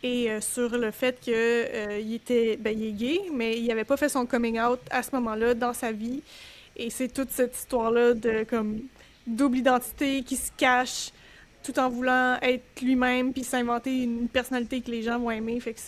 S2: Et sur le fait que il est gay, mais il n'avait pas fait son coming out à ce moment-là dans sa vie. Et c'est toute cette histoire-là de comme double identité qui se cache tout en voulant être lui-même puis s'inventer une personnalité que les gens vont aimer. Fait que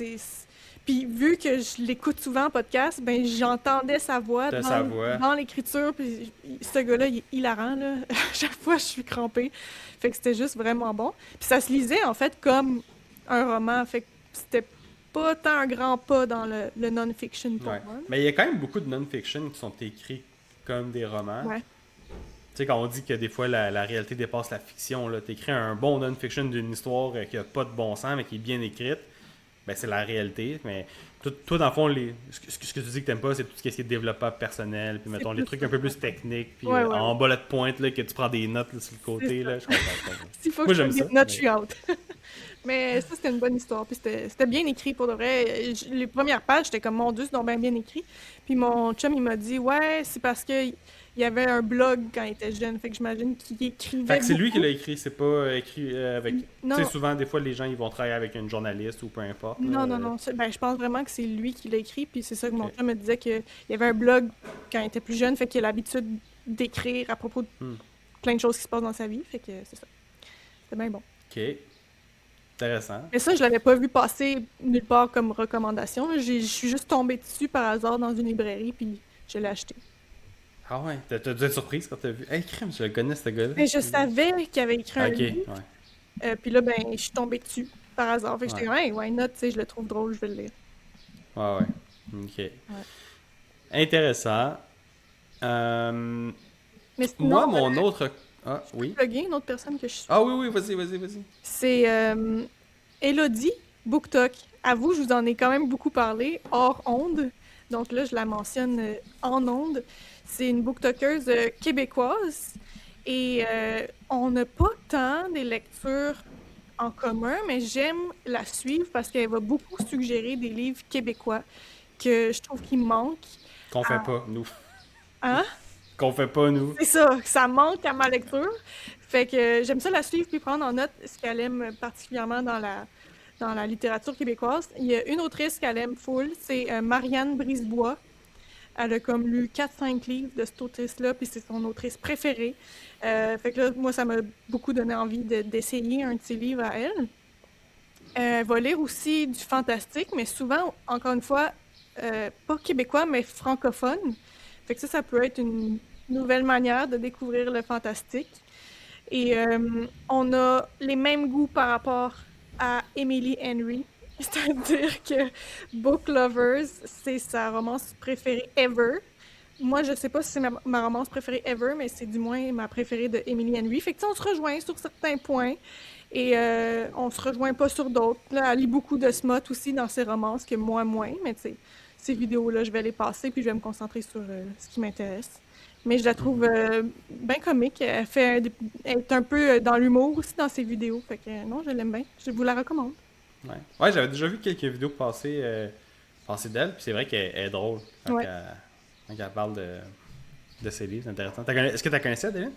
S2: puis vu que je l'écoute souvent en podcast, ben j'entendais sa voix
S1: T'as sa voix.
S2: dans l'écriture. Puis ce gars-là, il est hilarant, là. À chaque fois, je suis crampée. Fait que c'était juste vraiment bon. Puis ça se lisait, en fait, comme un roman. Fait que c'était pas tant un grand pas dans le non-fiction pour
S1: Ouais.
S2: moi.
S1: Mais il y a quand même beaucoup de non-fiction qui sont écrits comme des romans.
S2: Ouais.
S1: Tu sais, quand on dit que des fois la réalité dépasse la fiction, là, t'écris un bon non-fiction d'une histoire qui a pas de bon sens, mais qui est bien écrite, ben c'est la réalité. Mais toi dans le fond, ce que tu dis que t'aimes pas, c'est tout ce qui est développement personnel, puis mettons les
S2: plus
S1: trucs
S2: ça.
S1: un peu plus techniques, puis
S2: Ouais, ouais.
S1: en bas là de pointe, là, que tu prends des notes là, sur le côté.
S2: C'est
S1: Là, je comprends.
S2: S'il faut
S1: Moi,
S2: que je
S1: j'aime
S2: fasse
S1: ça,
S2: des notes,
S1: mais-
S2: je suis out. Mais ça, c'était une bonne histoire. Puis c'était bien écrit pour de vrai. Les premières pages, j'étais comme, mon Dieu, c'est donc bien écrit. Puis mon chum, il m'a dit, ouais, c'est parce que il y avait un blog quand il était jeune. Fait que j'imagine qu'il écrivait.
S1: Fait que c'est lui qui
S2: beaucoup.
S1: l'a écrit, c'est pas écrit avec.
S2: Non,
S1: Tu sais, souvent, des fois, les gens ils vont travailler avec une journaliste ou peu importe. là.
S2: non. Ben, je pense vraiment que c'est lui qui l'a écrit. Puis c'est ça que mon
S1: Ok.
S2: chum me disait qu'il y avait un blog quand il était plus jeune. Fait qu'il a l'habitude d'écrire à propos de plein de choses qui se passent dans sa vie. Fait que c'est ça. C'est bien bon.
S1: Ok. Intéressant.
S2: Mais ça, je l'avais pas vu passer nulle part comme recommandation. Je suis juste tombée dessus par hasard dans une librairie, puis je l'ai acheté.
S1: Ah ouais, t'as dû être surprise quand t'as vu. Hey, crème, je le connais, ce gars-là.
S2: Mais je savais qu'il avait écrit un
S1: Ok,
S2: livre,
S1: ouais.
S2: puis là, ben, je suis tombée dessus par hasard. Fait que j'étais
S1: Ouais.
S2: comme, hey, why not, tu sais, je le trouve drôle, je vais le lire.
S1: Ouais. Ok. Intéressant.
S2: Mais sinon,
S1: Moi, mon autre. Ah, oui.
S2: plugger une autre personne que je suis.
S1: Ah oui, vas-y.
S2: C'est Elodie BookTok. À vous, je vous en ai quand même beaucoup parlé, hors onde. Donc là, je la mentionne en onde. C'est une booktokeuse québécoise. Et on n'a pas tant des lectures en commun, mais j'aime la suivre parce qu'elle va beaucoup suggérer des livres québécois que je trouve qu'il manquent.
S1: Qu'on fait pas, nous.
S2: Hein?
S1: Qu'on fait pas, nous.
S2: C'est ça, ça manque à ma lecture. Fait que j'aime ça la suivre puis prendre en note ce qu'elle aime particulièrement dans la littérature québécoise. Il y a une autrice qu'elle aime full, c'est Marianne Brisebois. Elle a comme lu 4-5 livres de cette autrice-là, puis c'est son autrice préférée. Fait que là, moi, ça m'a beaucoup donné envie d'essayer un de ses livres à elle. Elle va lire aussi du fantastique, mais souvent, encore une fois, pas québécois, mais francophone. Fait que ça peut être une nouvelle manière de découvrir le fantastique. Et on a les mêmes goûts par rapport à Emily Henry. C'est-à-dire que Book Lovers, c'est sa romance préférée ever. Moi, je sais pas si c'est ma romance préférée ever, mais c'est du moins ma préférée de Emily Henry. Fait que on se rejoint sur certains points et on se rejoint pas sur d'autres. Là, elle lit beaucoup de smut aussi dans ses romances, que moi moins, mais tu sais, ces vidéos-là, je vais les passer puis je vais me concentrer sur ce qui m'intéresse. Mais je la trouve bien comique. Elle est un peu dans l'humour aussi dans ses vidéos. Fait que non, je l'aime bien. Je vous la recommande.
S1: Ouais, j'avais déjà vu quelques vidéos passer d'elle, puis c'est vrai qu'elle est drôle
S2: Ouais.
S1: quand elle parle de ses livres, c'est intéressant. Est-ce que tu la connaissais, Adeline?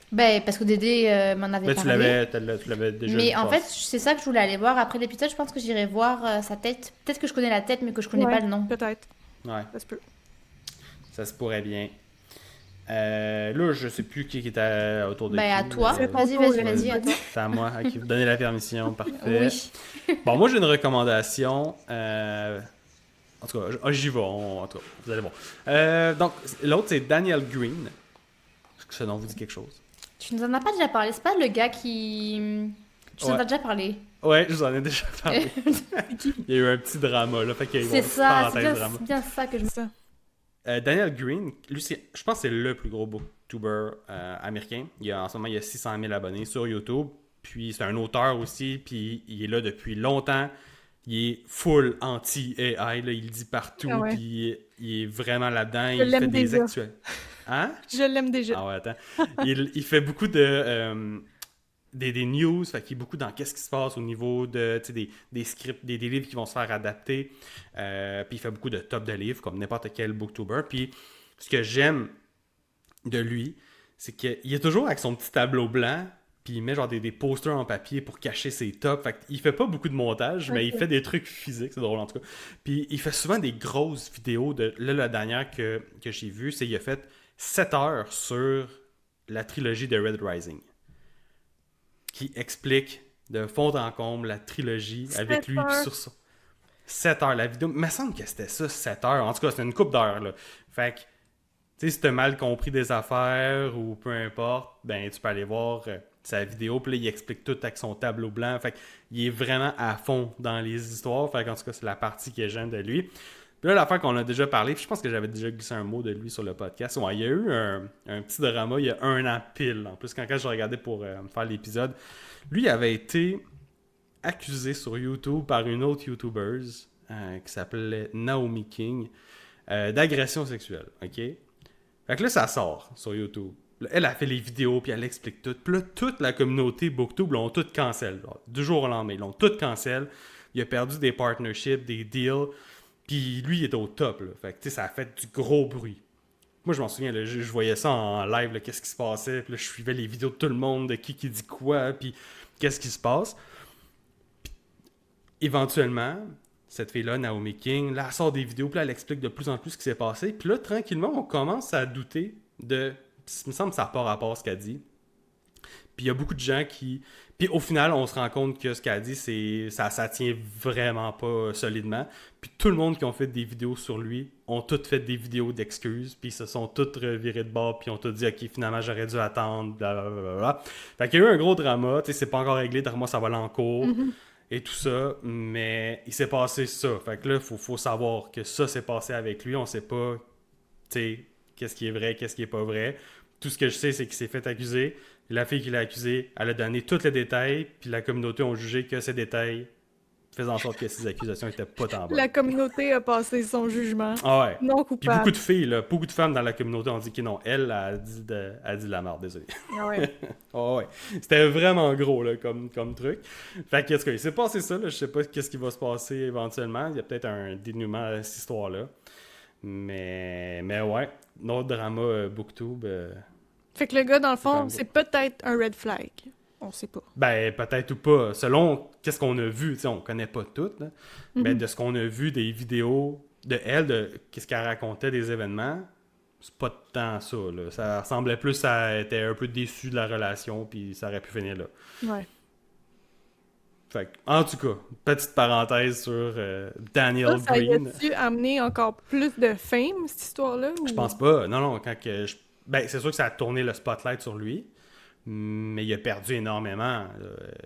S3: Ben, parce que Dédé m'en avait
S1: Ben,
S3: parlé.
S1: tu l'avais déjà
S3: Mais
S1: vu
S3: en fait,
S1: passer.
S3: c'est ça que je voulais aller voir. Après l'épisode, je pense que j'irai voir sa tête. Peut-être que je connais la tête, mais que je connais
S2: Ouais,
S3: pas le nom.
S2: peut-être.
S1: Ouais,
S2: Ça se peut.
S1: ça se pourrait bien. Là, je sais plus qui était autour de
S3: Ben, à
S1: qui.
S3: toi.
S2: C'est
S3: Vas-y,
S2: ton
S3: vas-y,
S2: tour,
S3: vas-y, à toi.
S1: C'est à moi. Ok, vous donnez la permission, parfait.
S3: Oui.
S1: Bon, moi j'ai une recommandation. En tout cas, j'y vais. En tout cas, vous allez voir. Donc, l'autre c'est Daniel Green. Est-ce que ce nom vous dit quelque chose?
S3: Tu nous en as pas déjà parlé. C'est pas le gars qui. Tu nous en
S1: Ouais.
S3: as déjà parlé.
S1: Ouais, je vous en ai déjà parlé. Il y a eu un petit drama là. Fait qu'il y a eu
S3: C'est
S1: une petite
S3: ça,
S1: parenthèse drama.
S3: c'est bien ça que je me.
S2: C'est ça.
S1: Daniel Green, lui, je pense que c'est le plus gros booktuber américain. En ce moment, il y a 600 000 abonnés sur YouTube. Puis c'est un auteur aussi, puis il est là depuis longtemps. Il est full anti-AI, là, il le dit partout,
S2: Ah ouais.
S1: puis il est vraiment là-dedans.
S2: Je
S1: Il fait
S2: l'aime
S1: des
S2: déjà.
S1: actuels. Hein?
S2: Je l'aime déjà.
S1: Ah ouais, attends. Il fait beaucoup de des news, fait qu'il est beaucoup dans qu'est-ce qui se passe au niveau de des scripts, des livres qui vont se faire adapter. Puis il fait beaucoup de top de livres, comme n'importe quel booktuber. Puis ce que j'aime de lui, c'est qu'il est toujours avec son petit tableau blanc, puis il met genre des posters en papier pour cacher ses tops. Fait qu'il fait pas beaucoup de montage, mais il
S2: Ok.
S1: fait des trucs physiques, c'est drôle en tout cas. Puis il fait souvent des grosses vidéos. Là, la dernière que j'ai vue, c'est qu'il a fait 7 heures sur la trilogie de Red Rising, qui explique de fond en comble la trilogie avec
S2: 7
S1: lui puis
S2: heures.
S1: sur ça. 7 heures. La vidéo, il me semble que c'était ça, 7 heures. En tout cas, c'était une couple d'heures, là. Fait que, tu sais, si t'as mal compris des affaires ou peu importe, ben, tu peux aller voir sa vidéo. Puis là, il explique tout avec son tableau blanc. Fait qu'il est vraiment à fond dans les histoires. Fait qu'en tout cas, c'est la partie que j'aime de lui. Puis là, l'affaire qu'on a déjà parlé, puis je pense que j'avais déjà glissé un mot de lui sur le podcast. Ouais, il y a eu un petit drama il y a 1 an pile. En plus, quand je regardais pour faire l'épisode, lui il avait été accusé sur YouTube par une autre YouTuber qui s'appelait Naomi King d'agression sexuelle. OK? Fait que là, ça sort sur YouTube. Là, elle a fait les vidéos, puis elle explique tout. Puis là, toute la communauté Booktube l'ont tout cancel. Du jour au lendemain, ils l'ont tout cancel. Il a perdu des partnerships, des deals. Puis lui, il était au top. Là. Fait que, tu sais, ça a fait du gros bruit. Moi, je m'en souviens, là, je voyais ça en live, là, qu'est-ce qui se passait. Puis là, je suivais les vidéos de tout le monde, de qui dit quoi, puis qu'est-ce qui se passe. Puis, éventuellement, cette fille-là, Naomi King, là, elle sort des vidéos, puis là, elle explique de plus en plus ce qui s'est passé. Puis là, tranquillement, on commence à douter de... Il me semble que ça n'a pas rapport à ce qu'elle dit. Puis il y a beaucoup de gens qui... Puis au final, on se rend compte que ce qu'elle dit, ça tient vraiment pas solidement. Puis tout le monde qui ont fait des vidéos sur lui ont toutes fait des vidéos d'excuses. Puis ils se sont toutes revirés de bord. Puis ont tout dit, OK, finalement, j'aurais dû attendre. Blablabla. Fait qu'il y a eu un gros drama. Tu sais, c'est pas encore réglé. D'après moi, ça va aller en cours. Et tout ça. Mais il s'est passé ça. Fait que là, faut savoir que ça s'est passé avec lui. On sait pas, tu sais, qu'est-ce qui est vrai, qu'est-ce qui est pas vrai. Tout ce que je sais, c'est qu'il s'est fait accuser. La fille qui l'a accusé, elle a donné tous les détails, puis la communauté a jugé que ces détails faisaient en sorte que ces accusations étaient pas tant bonnes.
S2: La communauté a passé son jugement.
S1: Ah ouais.
S2: Non
S1: Puis
S2: coupable.
S1: beaucoup de filles, là, beaucoup de femmes dans la communauté ont dit que non, elle a dit de la merde, désolé.
S2: Ah ouais.
S1: Ah ouais. C'était vraiment gros là, comme truc. Fait que, en tout cas, il s'est passé ça, là, je sais pas qu'est-ce qui va se passer éventuellement. Il y a peut-être un dénouement à cette histoire-là. Mais ouais, notre drama Booktube...
S2: Fait que le gars, dans le
S1: quand
S2: fond,
S1: même
S2: c'est peut-être un red flag. On sait pas.
S1: Ben, peut-être ou pas. Selon qu'est-ce qu'on a vu, tu sais, on connaît pas tout, là. Mais de ce qu'on a vu des vidéos de elle, de qu'est-ce qu'elle racontait des événements, c'est pas tant ça, là. Ça ressemblait plus à... Elle était un peu déçue de la relation, puis ça aurait pu finir là.
S2: Ouais.
S1: Fait que, en tout cas, petite parenthèse sur Daniel
S2: Ça
S1: Green.
S2: a-tu amené encore plus de fame, cette histoire-là?
S1: Je pense pas. Non, non, ben, c'est sûr que ça a tourné le spotlight sur lui, mais il a perdu énormément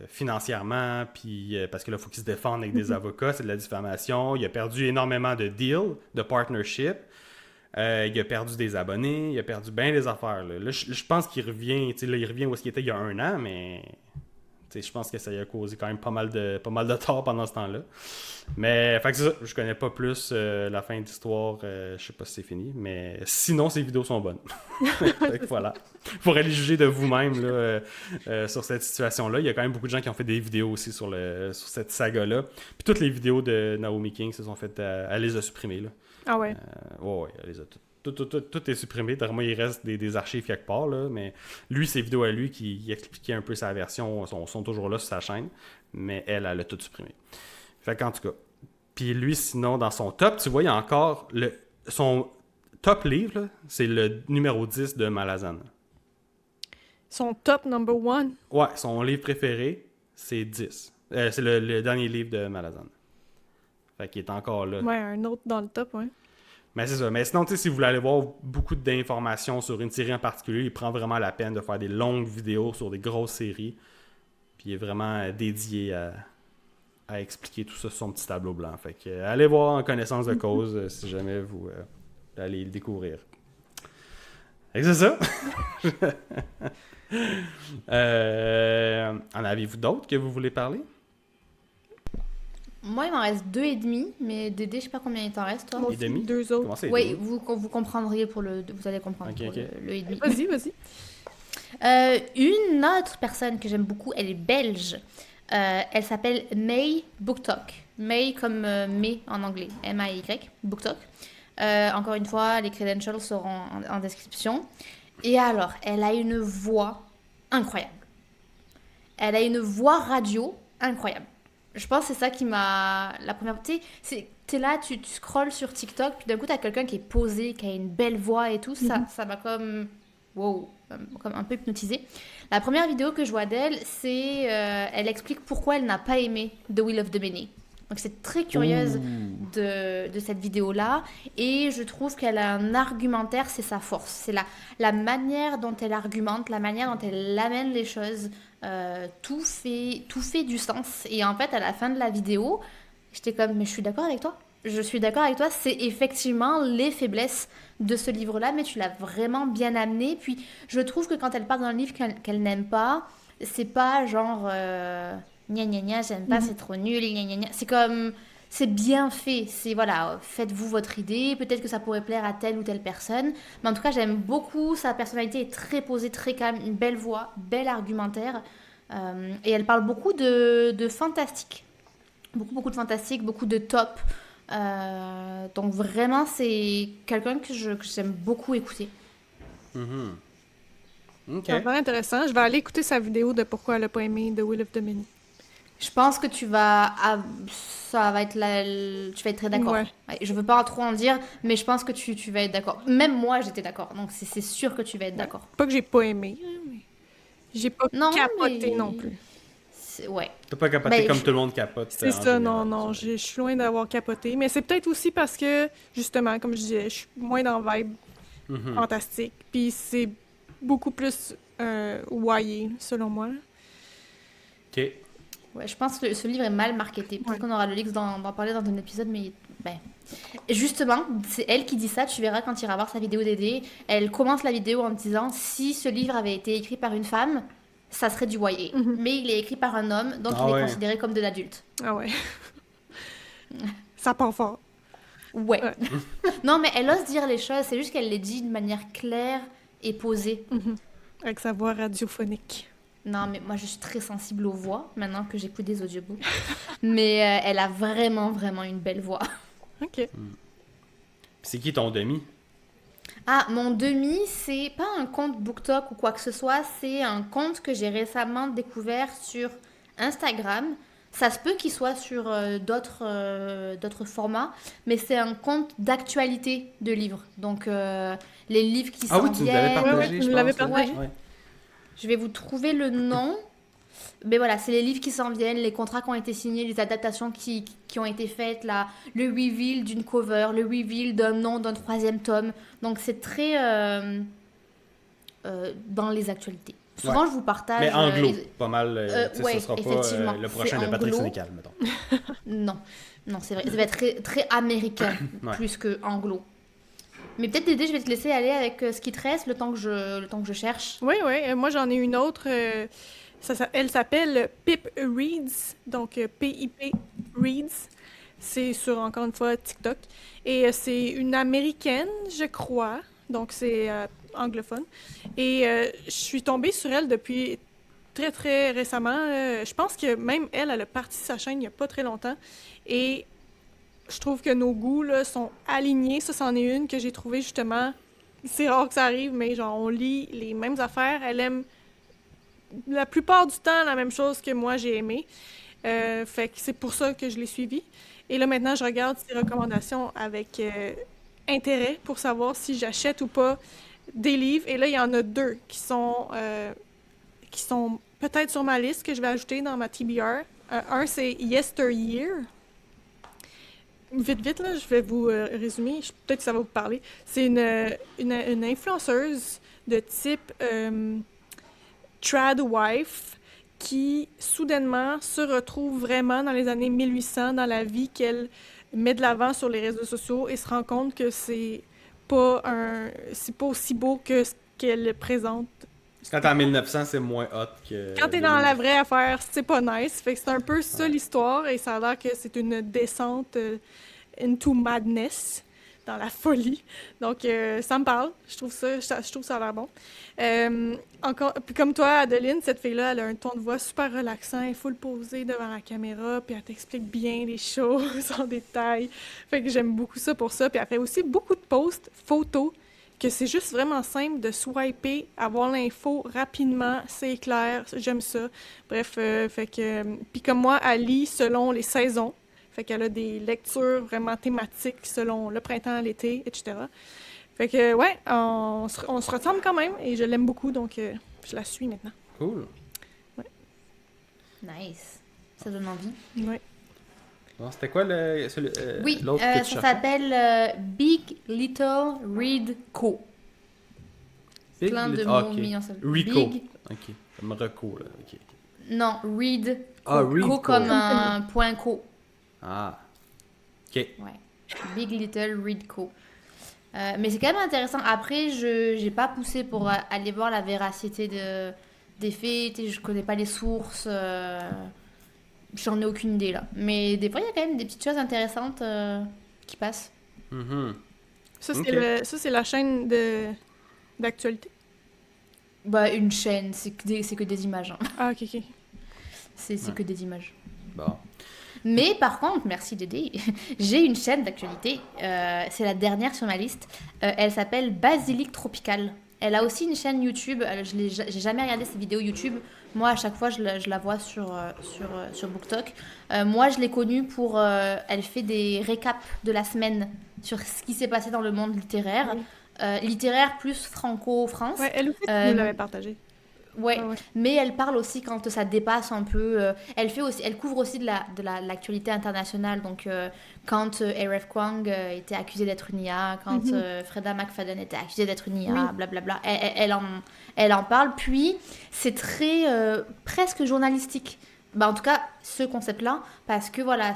S1: financièrement, puis parce que là, il faut qu'il se défende avec des avocats, c'est de la diffamation. Il a perdu énormément de deals, de partnership. Il a perdu des abonnés, il a perdu bien des affaires. Là, je pense qu'il revient, tu sais, là, il revient où est-ce qu'il était il y a 1 an, mais tu sais, je pense que ça lui a causé quand même pas mal de tort pendant ce temps-là. Mais, fait que c'est ça, je connais pas plus la fin de l'histoire, je sais pas si c'est fini, mais sinon, ces vidéos sont bonnes. Fait que voilà. Pour aller juger de vous-même là, sur cette situation-là. Il y a quand même beaucoup de gens qui ont fait des vidéos aussi sur cette saga-là. Puis toutes les vidéos de Naomi King se sont faites, elle les a supprimées, là.
S2: Ah ouais.
S1: Ouais, elle les a tout est supprimé. Moi, il reste des archives quelque part, là, mais lui, ses vidéos à lui qui expliquaient un peu sa version sont toujours là sur sa chaîne, mais elle a tout supprimé. Fait qu'en tout cas. Puis lui, sinon, dans son top, tu vois, il y a encore son top livre, là, c'est le numéro 10 de Malazan.
S2: Son top number one.
S1: Ouais, son livre préféré, c'est 10. C'est le dernier livre de Malazan. Fait qu'il est encore là.
S2: Ouais, un autre dans le top, ouais.
S1: Mais c'est ça. Mais sinon, tu sais, si vous voulez aller voir beaucoup d'informations sur une série en particulier, il prend vraiment la peine de faire des longues vidéos sur des grosses séries. Puis il est vraiment dédié à expliquer tout ça sur son petit tableau blanc. Fait que allez voir en connaissance de cause si jamais vous allez le découvrir. Fait que c'est ça. En avez-vous d'autres que vous voulez parler?
S3: Moi, il m'en reste 2,5, mais Dédé, je sais pas combien il t'en reste, toi.
S2: Moi
S1: Et
S2: aussi,
S1: demi?
S2: 2 autres.
S1: Comment c'est?
S3: Oui, vous comprendriez pour le... Vous allez comprendre
S1: Ok,
S3: pour
S1: ok.
S3: le et demi.
S2: Vas-y.
S3: Une autre personne que j'aime beaucoup, elle est belge. Elle s'appelle May Booktalk. May comme May en anglais. M-A-Y, Booktalk. Encore une fois, les credentials seront en description. Et alors, elle a une voix incroyable. Elle a une voix radio incroyable. Je pense que c'est ça qui m'a... La première... Tu sais, t'es là, tu scrolles sur TikTok, puis d'un coup, t'as quelqu'un qui est posé, qui a une belle voix et tout. Ça m'a comme... Wow, comme un peu hypnotisée. La première vidéo que je vois d'elle, c'est... elle explique pourquoi elle n'a pas aimé The Will of the Many. Donc, c'est très curieuse de cette vidéo-là. Et je trouve qu'elle a un argumentaire, c'est sa force. C'est la manière dont elle argumente, la manière dont elle amène les choses. Tout fait du sens. Et en fait, à la fin de la vidéo, j'étais comme, mais je suis d'accord avec toi. Je suis d'accord avec toi, c'est effectivement les faiblesses de ce livre-là, mais tu l'as vraiment bien amené. Puis je trouve que quand elle parle d'un livre qu'elle n'aime pas, c'est pas genre gna gna gna, j'aime pas, c'est trop nul, gna gna gna. C'est comme, c'est bien fait. C'est voilà, faites-vous votre idée. Peut-être que ça pourrait plaire à telle ou telle personne. Mais en tout cas, j'aime beaucoup. Sa personnalité est très posée, très calme, une belle voix, bel argumentaire. Et elle parle beaucoup de fantastique. Beaucoup de fantastique, beaucoup de top. Donc vraiment, c'est quelqu'un que j'aime beaucoup écouter.
S1: OK.
S2: C'est vraiment intéressant. Je vais aller écouter sa vidéo de pourquoi elle a pas aimé The Will of the Many.
S3: Je pense que tu vas être très d'accord.
S2: Ouais.
S3: Ouais, je veux pas trop en dire, mais je pense que tu vas être d'accord. Même moi, j'étais d'accord. Donc c'est sûr que tu vas être d'accord.
S2: Pas que j'ai pas aimé, mais j'ai pas
S3: Non,
S2: capoté
S3: mais-
S2: non plus.
S3: Ouais.
S1: T'as pas capoté
S3: Ben,
S1: comme tout le monde capote.
S2: C'est ça, non, je suis loin d'avoir capoté. Mais c'est peut-être aussi parce que, justement, comme je disais, je suis moins dans le vibe fantastique. Puis c'est beaucoup plus YA, selon moi.
S1: OK.
S3: Ouais, je pense que ce livre est mal marketé. Peut-être qu'on aura le luxe d'en parler dans un épisode, mais ben. Justement, c'est elle qui dit ça. Tu verras quand tu iras voir sa vidéo d'aider. Elle commence la vidéo en disant si ce livre avait été écrit par une femme, ça serait du YA. Mais il est écrit par un homme, donc
S1: Ah
S3: il
S1: ouais.
S3: est considéré comme de l'adulte.
S2: Ah ouais. Ça part fort.
S3: Ouais.
S2: Ouais.
S3: Non, mais elle ose dire les choses. C'est juste qu'elle les dit de manière claire et posée.
S2: Avec sa voix radiophonique.
S3: Non, mais moi, je suis très sensible aux voix, maintenant que j'écoute des audiobooks. Mais elle a vraiment une belle voix.
S2: OK.
S1: C'est qui ton demi?
S3: Ah, mon demi, c'est pas un compte BookTok ou quoi que ce soit, c'est un compte que j'ai récemment découvert sur Instagram. Ça se peut qu'il soit sur d'autres formats, mais c'est un compte d'actualité de livres. Donc, les livres qui
S1: Ah
S3: s'en
S1: oui, tu nous l'avais
S3: viennent.
S2: Ouais,
S1: partagé,
S2: tu
S1: je
S2: me l'avais
S1: pense. Là.
S2: partagé.
S1: Ouais.
S3: Je vais vous trouver le nom. Mais voilà, c'est les livres qui s'en viennent, les contrats qui ont été signés, les adaptations qui ont été faites, là, le reveal d'une cover, le reveal d'un nom d'un troisième tome. Donc c'est très dans les actualités.
S1: Ouais.
S3: Souvent, je vous partage.
S1: Mais anglo, pas mal. Tu sais,
S3: ouais,
S1: ce sera pas
S3: effectivement,
S1: le
S3: c'est
S1: prochain de Patrick
S3: anglo.
S1: Sénécal, mettons.
S3: Non, non, c'est vrai. Ça va être très, très américain
S1: Ouais.
S3: plus que anglo. Mais peut-être Dédé, je vais te laisser aller avec ce qui te reste le temps que je cherche.
S2: Oui, oui. Moi, j'en ai une autre. Elle s'appelle Pip Reads, donc PIP Reads. C'est sur, encore une fois, TikTok. Et c'est une Américaine, je crois. Donc, c'est anglophone. Et je suis tombée sur elle depuis très, très récemment. Je pense que même elle a parti sa chaîne il n'y a pas très longtemps. Et je trouve que nos goûts là, sont alignés. Ça, c'en est une que j'ai trouvée justement. C'est rare que ça arrive, mais genre, on lit les mêmes affaires. Elle aime la plupart du temps la même chose que moi j'ai aimé. Fait que c'est pour ça que je l'ai suivi. Et là, maintenant, je regarde ses recommandations avec intérêt pour savoir si j'achète ou pas des livres. Et là, il y en a deux qui sont peut-être sur ma liste que je vais ajouter dans ma TBR. Un, c'est Yesteryear. Vite, vite, là, je vais vous résumer. Peut-être que ça va vous parler. C'est une influenceuse de type trad wife qui, soudainement, se retrouve vraiment dans les années 1800, dans la vie qu'elle met de l'avant sur les réseaux sociaux et se rend compte que c'est pas aussi beau que ce qu'elle présente.
S1: Quand t'es en 1900, c'est moins hot que.
S2: Quand t'es dans la vraie affaire, c'est pas nice. Fait que c'est un peu ça l'histoire et ça a l'air que c'est une descente into madness, dans la folie. Donc ça me parle. Je trouve ça a l'air bon. Encore, puis comme toi, Adeline, cette fille-là, elle a un ton de voix super relaxant. Il faut le poser devant la caméra, puis elle t'explique bien les choses en détail. Fait que j'aime beaucoup ça pour ça. Puis elle fait aussi beaucoup de posts photos que c'est juste vraiment simple de swiper, avoir l'info rapidement, c'est clair, j'aime ça. Bref, fait que... Puis comme moi, elle lit selon les saisons. Fait qu'elle a des lectures vraiment thématiques selon le printemps, l'été, etc. Fait que, ouais, on se ressemble quand même et je l'aime beaucoup, donc je la suis maintenant.
S1: Cool.
S3: Nice. Ça donne envie.
S2: Ouais.
S1: Bon, c'était quoi
S3: Oui,
S1: l'autre que tu
S3: ça
S1: cherchais?
S3: s'appelle Big Little Read Co.
S1: Big
S3: Plein de
S1: Lit-
S3: mots
S1: ok.
S3: mis ensemble.
S1: Rico.
S3: Big...
S1: Ok. Comme Reco, là. Ok.
S3: Non, Read Co.
S1: Ah, Read
S3: Co
S1: Co.
S3: comme un point co.
S1: Ah. Ok.
S3: Ouais. Big Little Read Co. Mais c'est quand même intéressant. Après, je n'ai pas poussé pour aller voir la véracité des faits. Je connais pas les sources. J'en ai aucune idée là. Mais des fois, il y a quand même des petites choses intéressantes qui passent.
S1: Mhm.
S2: Ça,
S1: Ok.
S2: c'est la chaîne d'actualité.
S3: Bah, une chaîne, c'est que des images. Hein.
S2: Ah, ok, ok.
S3: C'est que des images.
S1: Bon.
S3: Mais par contre, merci Dédé, j'ai une chaîne d'actualité. C'est la dernière sur ma liste. Elle s'appelle Basilic Tropical. Elle a aussi une chaîne YouTube. J'ai jamais regardé ses vidéos YouTube. Moi, à chaque fois, je la vois sur BookTok. Moi, je l'ai connue pour... elle fait des récaps de la semaine sur ce qui s'est passé dans le monde littéraire. Littéraire plus franco-France.
S2: Ouais, elle aussi, tu nous l'avais partagé.
S3: Ouais,
S2: Ah ouais.
S3: mais elle parle aussi quand ça dépasse un peu. Elle couvre aussi de l'actualité internationale. Donc, quand R.F. Kuang était accusé d'être une IA, quand Freda McFadden était accusée d'être une IA,
S2: Oui.
S3: blablabla, elle en parle. Puis, c'est très presque journalistique. Bah, en tout cas, ce concept-là, parce que voilà,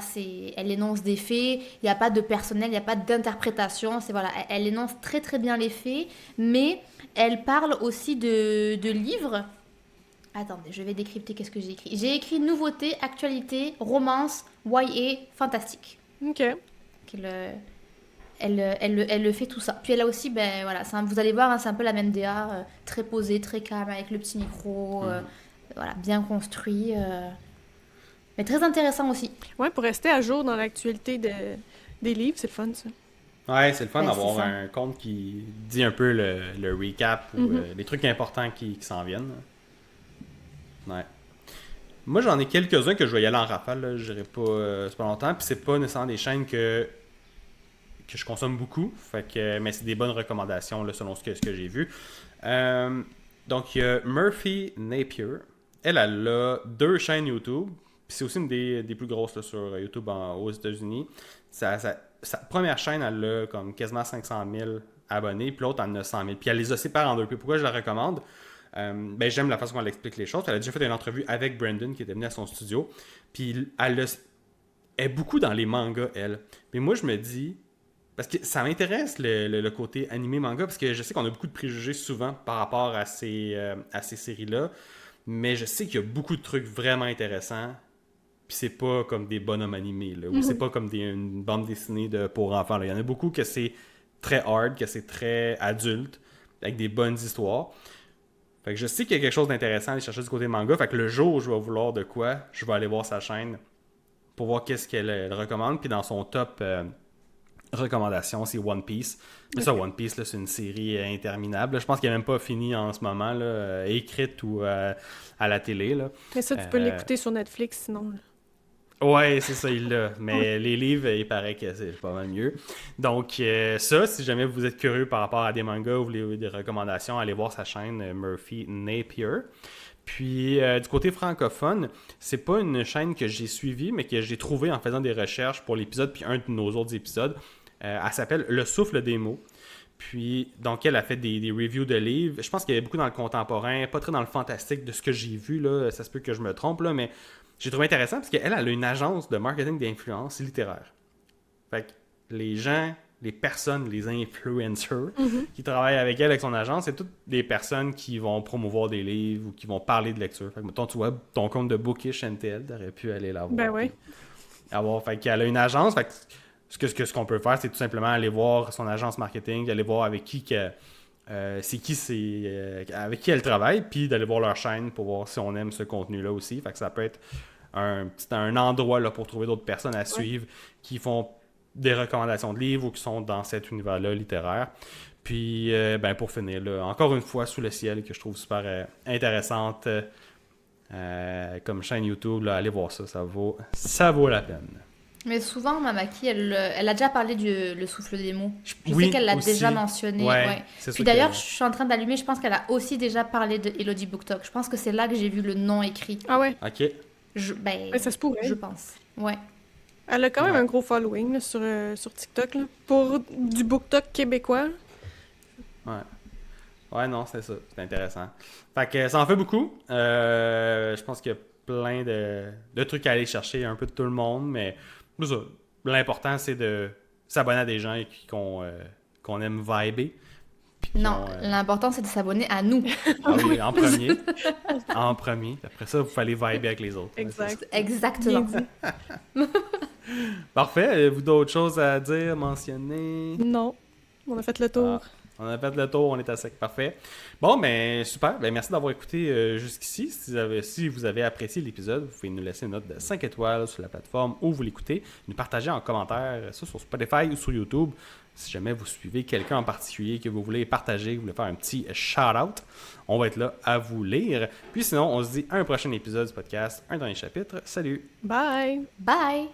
S3: elle énonce des faits, il n'y a pas de personnel, il n'y a pas d'interprétation, voilà, elle énonce très très bien les faits, mais elle parle aussi de livres. Attendez, je vais décrypter qu'est-ce que j'ai écrit. J'ai écrit nouveautés, actualité, romance, YA, fantastique.
S2: Ok.
S3: Elle le fait tout ça. Puis elle a aussi, ben voilà, vous allez voir, hein, c'est un peu la même DA, très posée, très calme, avec le petit micro, voilà, bien construit. Mais très intéressant aussi.
S2: Ouais, pour rester à jour dans l'actualité des livres, c'est le fun, ça.
S1: Ouais, c'est le fun
S3: Ben,
S1: d'avoir
S3: c'est ça.
S1: un compte qui dit un peu le recap ou les trucs importants qui s'en viennent. Ouais. Moi, j'en ai quelques-uns que je vais y aller en rafale, là. Je dirais pas, c'est pas longtemps. Puis c'est pas nécessairement des chaînes que je consomme beaucoup. Fait que, mais c'est des bonnes recommandations là, selon ce que j'ai vu. Donc, il y a Murphy Napier. Elle a 2 chaînes YouTube. Puis c'est aussi une des plus grosses là, sur YouTube aux États-Unis. Sa première chaîne, elle a comme quasiment 500 000 abonnés. Puis l'autre, elle en a 100 000. Puis elle les a séparés en deux. Puis pourquoi je la recommande? Ben, j'aime la façon dont elle explique les choses. Elle a déjà fait une entrevue avec Brandon qui était venu à son studio. Puis elle est beaucoup dans les mangas, elle. Mais moi, je me dis... Parce que ça m'intéresse le côté animé manga, parce que je sais qu'on a beaucoup de préjugés souvent par rapport à ces séries-là, mais je sais qu'il y a beaucoup de trucs vraiment intéressants, puis c'est pas comme des bonhommes animés, là, ou c'est pas comme une bande dessinée pour enfants. Là. Il y en a beaucoup que c'est très hard, que c'est très adulte, avec des bonnes histoires. Fait que je sais qu'il y a quelque chose d'intéressant à aller chercher du côté manga, fait que le jour où je vais vouloir de quoi, je vais aller voir sa chaîne pour voir qu'est-ce qu'elle recommande, puis dans son top... recommandation, c'est One Piece. Mais ça, One Piece, là, c'est une série interminable. Je pense qu'elle n'est même pas finie en ce moment, là, écrite ou à la télé. Là.
S2: Mais ça, tu peux l'écouter sur Netflix, sinon. Là.
S1: Ouais, c'est ça, il l'a. Mais les livres, il paraît que c'est pas mal mieux. Donc, ça, si jamais vous êtes curieux par rapport à des mangas ou vous voulez des recommandations, allez voir sa chaîne Murphy Napier. Puis, du côté francophone, c'est pas une chaîne que j'ai suivie, mais que j'ai trouvée en faisant des recherches pour l'épisode, puis un de nos autres épisodes. Elle s'appelle Le souffle des mots. Puis, donc, elle a fait des reviews de livres. Je pense qu'il y avait beaucoup dans le contemporain, pas très dans le fantastique de ce que j'ai vu, là. Ça se peut que je me trompe, là, mais j'ai trouvé intéressant parce qu'elle a une agence de marketing d'influence littéraire. Fait que les gens, les personnes, les influencers qui travaillent avec elle, avec son agence, c'est toutes des personnes qui vont promouvoir des livres ou qui vont parler de lecture. Fait que, mettons, tu vois, ton compte de Bookish NTL, t'aurais pu aller la voir.
S2: Ben ouais.
S1: Fait qu'elle a une agence, fait que ce qu'on peut faire, c'est tout simplement aller voir son agence marketing, aller voir avec qui avec qui elle travaille, puis d'aller voir leur chaîne pour voir si on aime ce contenu-là aussi. Fait que ça peut être un endroit là, pour trouver d'autres personnes à suivre qui font des recommandations de livres ou qui sont dans cet univers-là littéraire. Puis, pour finir, là, encore une fois, Sous le ciel, que je trouve super intéressante comme chaîne YouTube, là, allez voir ça, ça vaut la peine.
S3: Mais souvent, Mamaki, elle a déjà parlé le souffle des mots. Je
S1: Oui,
S3: sais qu'elle l'a
S1: aussi.
S3: déjà mentionné.
S1: Ouais, c'est
S3: Puis
S1: sûr
S3: d'ailleurs,
S1: que-
S3: je suis en train d'allumer, je pense qu'elle a aussi déjà parlé de Elodie Booktalk. Je pense que c'est là que j'ai vu le nom écrit.
S2: Ah ouais.
S1: OK.
S2: Ouais, ça se pourrait.
S3: Je pense. Ouais.
S2: Elle a quand même
S1: Ouais.
S2: un gros following là, sur TikTok. Là. Pour du BookTok québécois.
S1: Ouais, non, c'est ça. C'est intéressant. Fait que ça en fait beaucoup. Je pense qu'il y a plein de trucs à aller chercher un peu de tout le monde, mais c'est ça. L'important, c'est de s'abonner à des gens qu'on aime vibrer. Puis
S3: Non, l'important, c'est de s'abonner à nous.
S1: Ah oui, en premier. En premier. Après ça, vous fallait vibrer avec les autres.
S2: Exact.
S3: Exactement.
S2: Bien dit.
S1: Parfait. Avez-vous d'autres choses à dire, mentionner?
S2: Non. On a fait le tour.
S1: On a fait le tour, on est à sec. Parfait. Bon, ben super. Ben, merci d'avoir écouté jusqu'ici. Si vous avez apprécié l'épisode, vous pouvez nous laisser une note de 5 étoiles sur la plateforme où vous l'écoutez. Nous partager en commentaire ça sur Spotify ou sur YouTube. Si jamais vous suivez quelqu'un en particulier que vous voulez partager, que vous voulez faire un petit shout-out, on va être là à vous lire. Puis sinon, on se dit à un prochain épisode du podcast, un dernier chapitre. Salut!
S2: Bye!
S3: Bye!